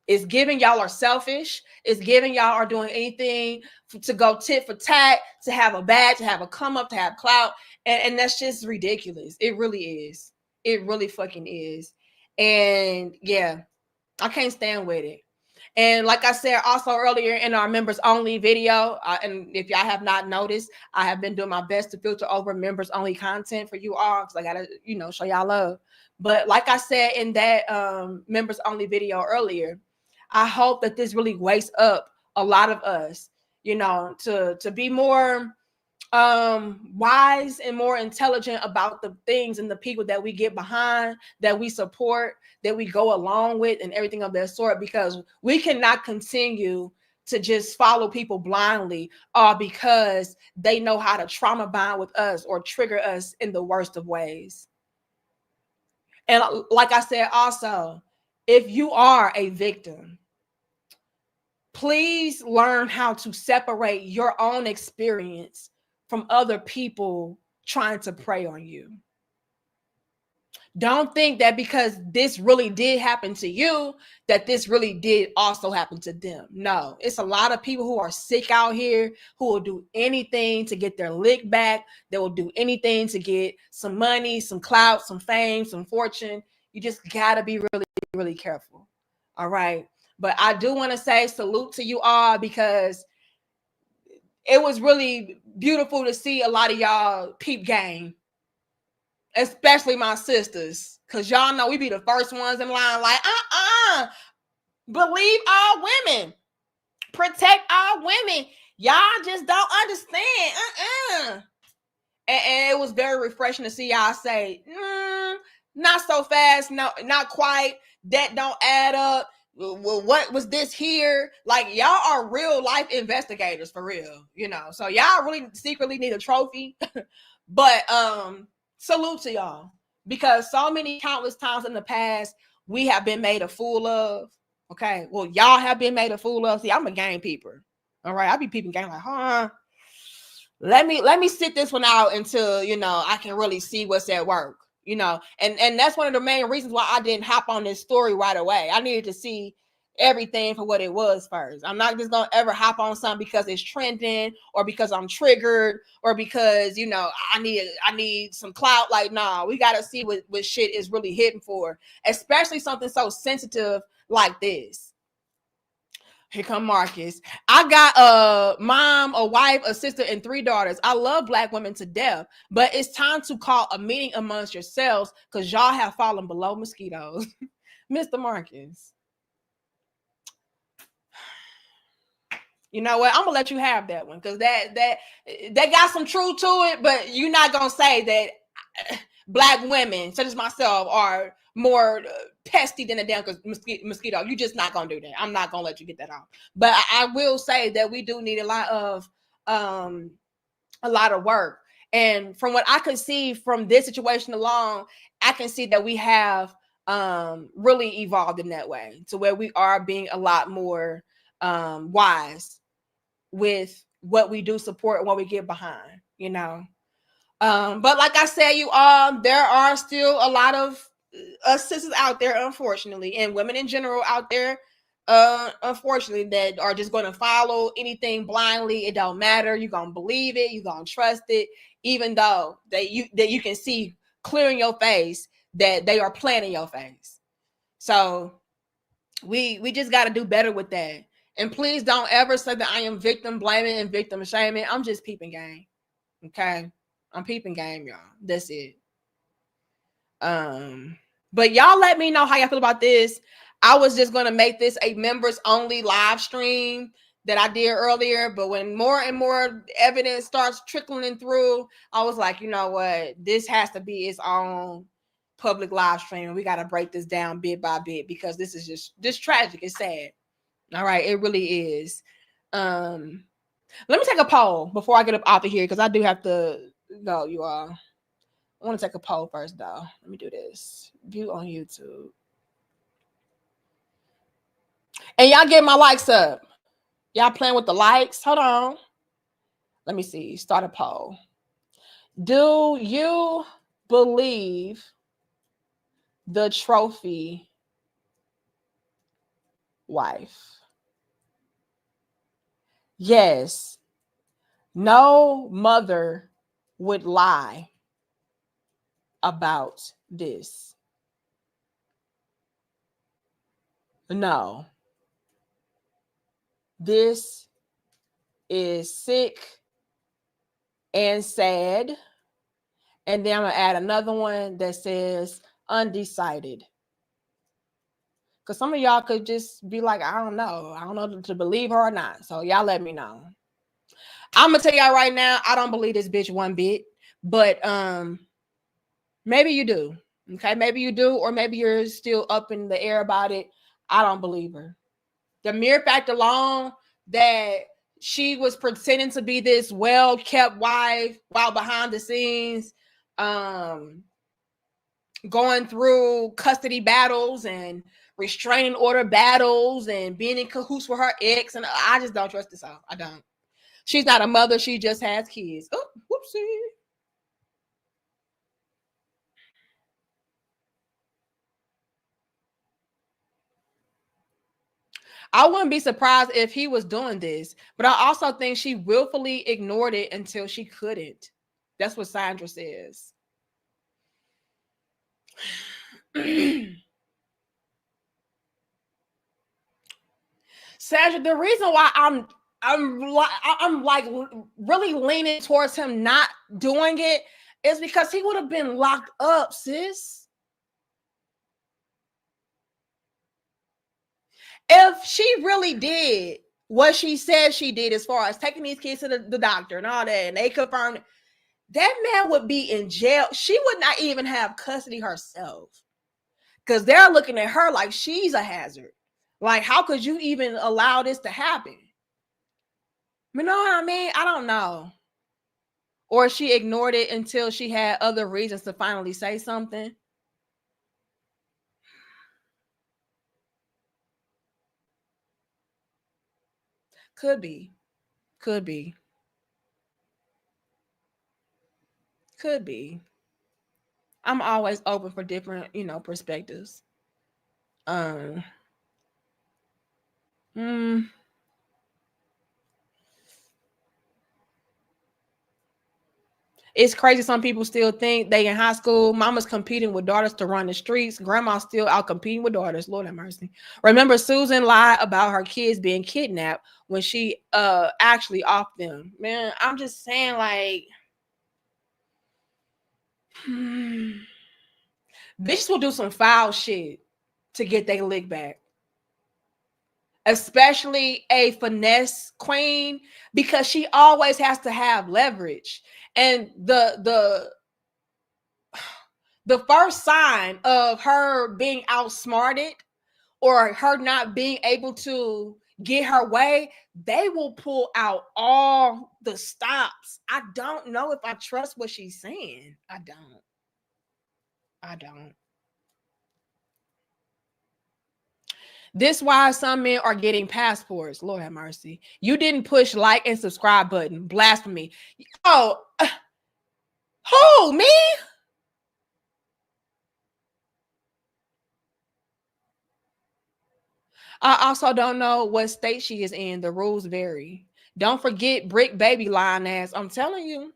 It's giving y'all are selfish. It's giving y'all are doing anything to go tit for tat, to have a badge, to have a come up, to have clout. And that's just ridiculous. It really is. It really fucking is. And yeah, I can't stand with it. And like I said also earlier in our members only video, and if y'all have not noticed, I have been doing my best to filter over members only content for you all, because I gotta, show y'all love. But like I said in that members only video earlier, I hope that this really wakes up a lot of us, to be more wise and more intelligent about the things and the people that we get behind, that we support, that we go along with, and everything of that sort, because we cannot continue to just follow people blindly because they know how to trauma bond with us or trigger us in the worst of ways. And like I said also, if you are a victim, please learn how to separate your own experience from other people trying to prey on you. Don't think that because this really did happen to you, that this really did also happen to them. No, it's a lot of people who are sick out here who will do anything to get their lick back. They will do anything to get some money, some clout, some fame, some fortune. You just got to be really, really careful. All right. But I do want to say salute to you all, because it was really beautiful to see a lot of y'all peep game, especially my sisters, because y'all know we be the first ones in line, like, believe all women, protect all women. Y'all just don't understand. And it was very refreshing to see y'all say, not so fast, no, not quite. That don't add up. Well, what was this here? Like, y'all are real life investigators for real, So y'all really secretly need a trophy. But salute to y'all, because so many countless times in the past we have been made a fool of. Okay, well, y'all have been made a fool of. See, I'm a game peeper. All right, I be peeping game like, let me sit this one out until I can really see what's at work. And that's one of the main reasons why I didn't hop on this story right away. I needed to see everything for what it was first. I'm not just gonna ever hop on something because it's trending, or because I'm triggered, or because I need some clout. Like, nah, we gotta see what shit is really hitting for, especially something so sensitive like this. Here come Marcus. I got a mom, a wife, a sister, and 3 daughters. I love Black women to death, but it's time to call a meeting amongst yourselves, because y'all have fallen below mosquitoes. Mr. Marcus. You know what? I'm gonna let you have that one, because that got some truth to it, but you're not gonna say that Black women, such as myself, are more pesty than a damn mosquito. You're just not gonna do that. I'm not gonna let you get that off. But I will say that we do need a lot of work. And from what I could see from this situation alone, I can see that we have really evolved in that way, to where we are being a lot more wise with what we do support and what we get behind, but like I said, you all, there are still a lot of us sisters out there, unfortunately, and women in general out there, unfortunately, that are just going to follow anything blindly. It don't matter. You're going to believe it. You're going to trust it, even though that you can see clear in your face that they are playing in your face. So we just got to do better with that. And please don't ever say that I am victim blaming and victim shaming. I'm just peeping game. Okay. I'm peeping game, y'all. That's it. But y'all let me know how y'all feel about this. I was just going to make this a members only live stream that I did earlier, but when more and more evidence starts trickling through, I was like, you know what? This has to be its own public live stream. We got to break this down bit by bit, because this is just tragic. It's sad. All right, it really is. Let me take a poll before I get up out of here, because I do have to go, you all. I want to take a poll first, though. Let me do this. View on YouTube. And y'all get my likes up. Y'all playing with the likes? Hold on. Let me see. Start a poll. Do you believe the trophy wife? Yes. No mother would lie about this. No. This is sick and sad. And then I'm going to add another one that says undecided. Because some of y'all could just be like, I don't know to believe her or not. So y'all let me know. I'm going to tell y'all right now, I don't believe this bitch one bit. But maybe you do. Okay, maybe you do, or maybe you're still up in the air about it. I don't believe her. The mere fact alone that she was pretending to be this well-kept wife while behind the scenes, going through custody battles and restraining order battles and being in cahoots with her ex, and I just don't trust this out. I don't. She's not a mother. She just has kids. Oh, whoopsie. I wouldn't be surprised if he was doing this, but I also think she willfully ignored it until she couldn't. That's what Sandra says. Sandra, the reason why I'm like really leaning towards him not doing it is because he would have been locked up, sis. If she really did what she said she did, as far as taking these kids to the doctor and all that, and they confirmed that man would be in jail. She would not even have custody herself because they're looking at her like she's a hazard. Like, how could you even allow this to happen? You know what I mean? I don't know. Or she ignored it until she had other reasons to finally say something. Could be. Could be. Could be. I'm always open for different, perspectives. Um mm, it's crazy. Some people still think they in high school. Mama's competing with daughters to run the streets. Grandma's still out competing with daughters. Lord have mercy. Remember, Susan lied about her kids being kidnapped when she actually off them. Man, I'm just saying, like, bitches will do some foul shit to get their lick back. Especially a finesse queen, because she always has to have leverage. And the first sign of her being outsmarted or her not being able to get her way, they will pull out all the stops. I don't know if I trust what she's saying. I don't. This why some men are getting passports. Lord have mercy. You didn't push like and subscribe button. Blasphemy. Oh, who, me? I also don't know what state she is in. The rules vary. Don't forget Brick Baby lying ass. I'm telling you.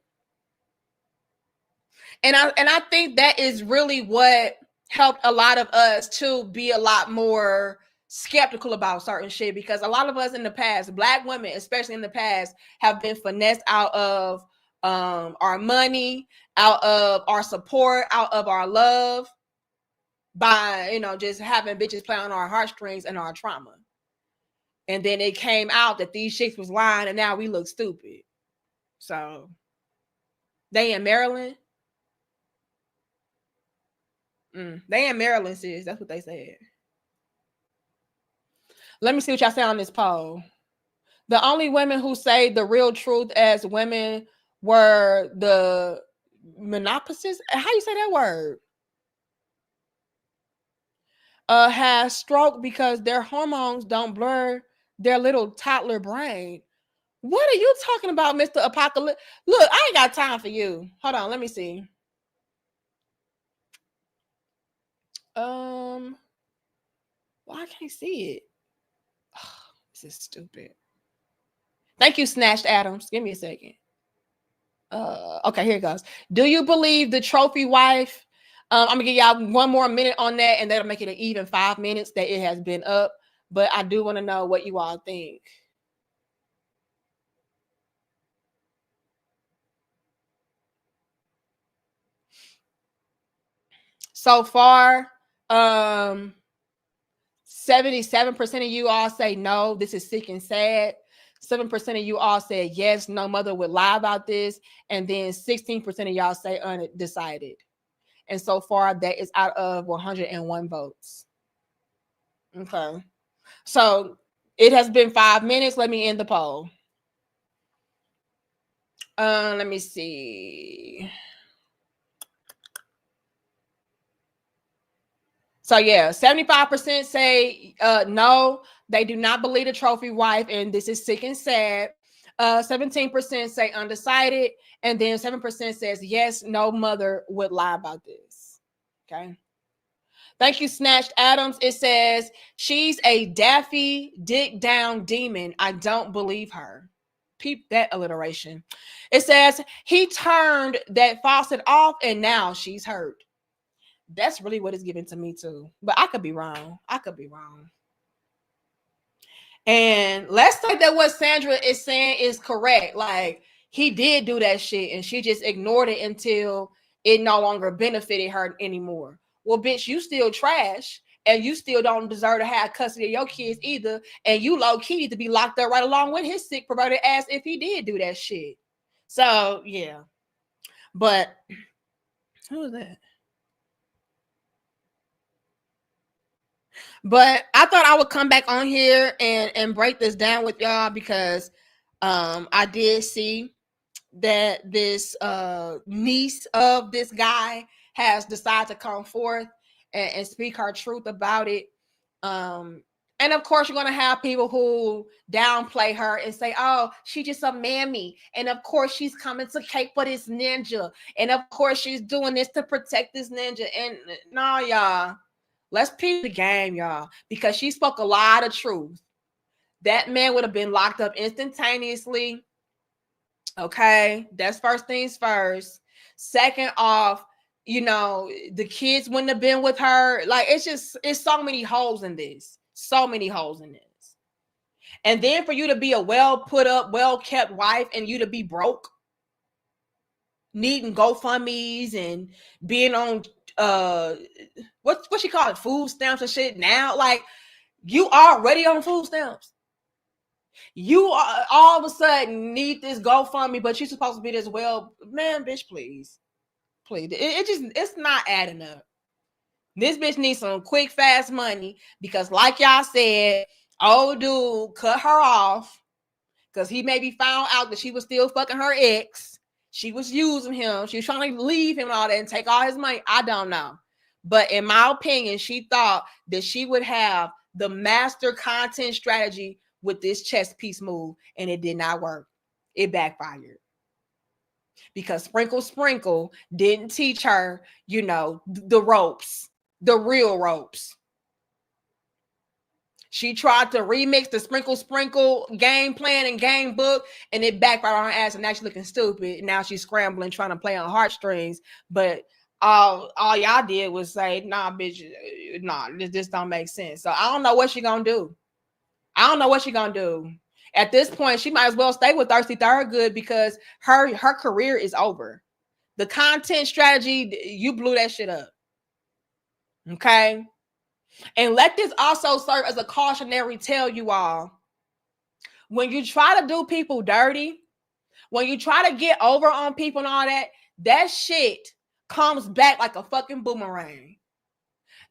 And I think that is really what helped a lot of us to be a lot more skeptical about certain shit, because a lot of us in the past, Black women especially in the past, have been finessed out of our money, out of our support, out of our love by just having bitches play on our heartstrings and our trauma. And then it came out that these chicks was lying, and now we look stupid. So they in Maryland. They in Maryland, sis. That's what they said. Let me see what y'all say on this poll. The only women who say the real truth as women were the monopolists. How you say that word? Has stroke because their hormones don't blur their little toddler brain. What are you talking about, Mr. Apocalypse? Look, I ain't got time for you. Hold on, let me see. Well, I can't see it. Oh, this is stupid. Thank you, Snatched Adams. Give me a second. Okay, here it goes. Do you believe the trophy wife? I'm gonna give y'all one more minute on that, and that'll make it an even 5 minutes that it has been up. But I do want to know what you all think. So far, 77% of you all say no, this is sick and sad. 7% of you all said yes, no mother would lie about this. And then 16% of y'all say undecided. And so far, that is out of 101 votes. Okay. So it has been 5 minutes. Let me end the poll. Let me see. So yeah, 75% say no, they do not believe the trophy wife, and this is sick and sad. 17% say undecided, and then 7% says yes, no mother would lie about this. Okay. Thank you, Snatched Adams. It says she's a daffy dick down demon. I don't believe her. Peep that alliteration. It says he turned that faucet off and now she's hurt. That's really what it's given to me too. But I could be wrong. And let's say that what Sandra is saying is correct. Like, he did do that shit and she just ignored it until it no longer benefited her anymore. Well, bitch, you still trash and you still don't deserve to have custody of your kids either. And you low key need to be locked up right along with his sick perverted ass if he did do that shit. So, yeah. But who is that? But I thought I would come back on here and break this down with y'all because I did see that this niece of this guy has decided to come forth and speak her truth about it. And of course, you're going to have people who downplay her and say, oh, she's just a mammy. And of course, she's coming to cape for this ninja. And of course, she's doing this to protect this ninja. And no, y'all, let's peep the game, y'all, because she spoke a lot of truth. That man would have been locked up instantaneously. Okay, that's first things first. Second off, you know, the kids wouldn't have been with her. Like, it's so many holes in this. So many holes in this. And then for you to be a well put up, well kept wife and you to be broke, needing GoFundMe's and being on what she call it, food stamps and shit now. Like, you already on food stamps. You are, all of a sudden need this GoFundMe, but you're supposed to be this well, man, bitch, please. It's not adding up. This bitch needs some quick, fast money because, like y'all said, old dude cut her off because he maybe found out that she was still fucking her ex. She was using him. She was trying to leave him and all that and take all his money. I don't know. But in my opinion, she thought that she would have the master content strategy with this chess piece move, and it did not work. It backfired. Because Sprinkle didn't teach her, you know, the ropes, the real ropes. She tried to remix the Sprinkle game plan and game book, and it backfired on her ass, and now she's looking stupid. Now she's scrambling, trying to play on heartstrings. But all y'all did was say, nah, bitch, nah, this don't make sense. So I don't know what she gonna do. At this point, she might as well stay with Thirsty Thurgood because her career is over. The content strategy, you blew that shit up. Okay? And let this also serve as a cautionary tale, you all. When you try to do people dirty, when you try to get over on people and all that, that shit comes back like a fucking boomerang.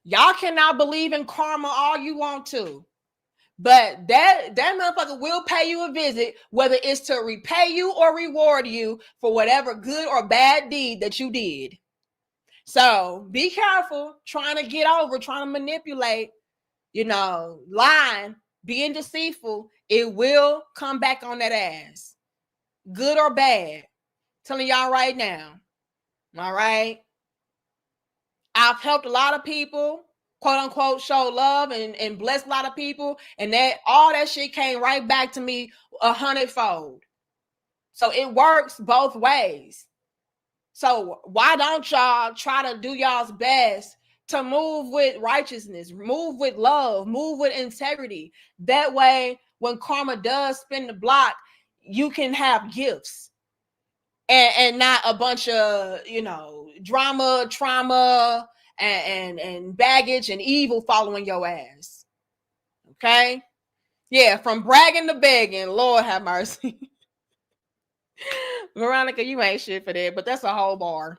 Y'all cannot believe in karma all you want to. But that motherfucker will pay you a visit, whether it's to repay you or reward you for whatever good or bad deed that you did. So be careful trying to get over, trying to manipulate, you know, lying, being deceitful. It will come back on that ass. Good or bad. Telling y'all right now. All right. I've helped a lot of people, quote unquote, show love and bless a lot of people. And that all that shit came right back to me 100-fold. So it works both ways. So why don't y'all try to do y'all's best to move with righteousness, move with love, move with integrity? That way, when karma does spin the block, you can have gifts and not a bunch of, you know, drama, trauma, and baggage and evil following your ass. Okay? Yeah, from bragging to begging, Lord have mercy. Veronica, you ain't shit for that, but that's a whole bar.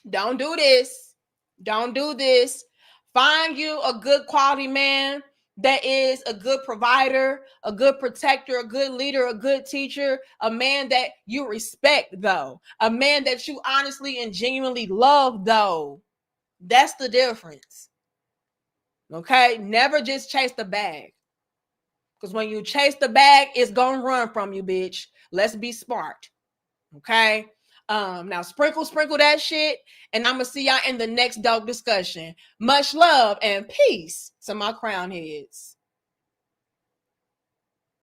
Don't do this. Don't do this. Find you a good quality man that is a good provider, a good protector, a good leader, a good teacher, a man that you respect, though, a man that you honestly and genuinely love, though. That's the difference. Okay? Never just chase the bag. Because when you chase the bag, it's going to run from you, bitch. Let's be smart. Okay? Now sprinkle that shit, and I'm going to see y'all in the next dope discussion. Much love and peace to my crown heads.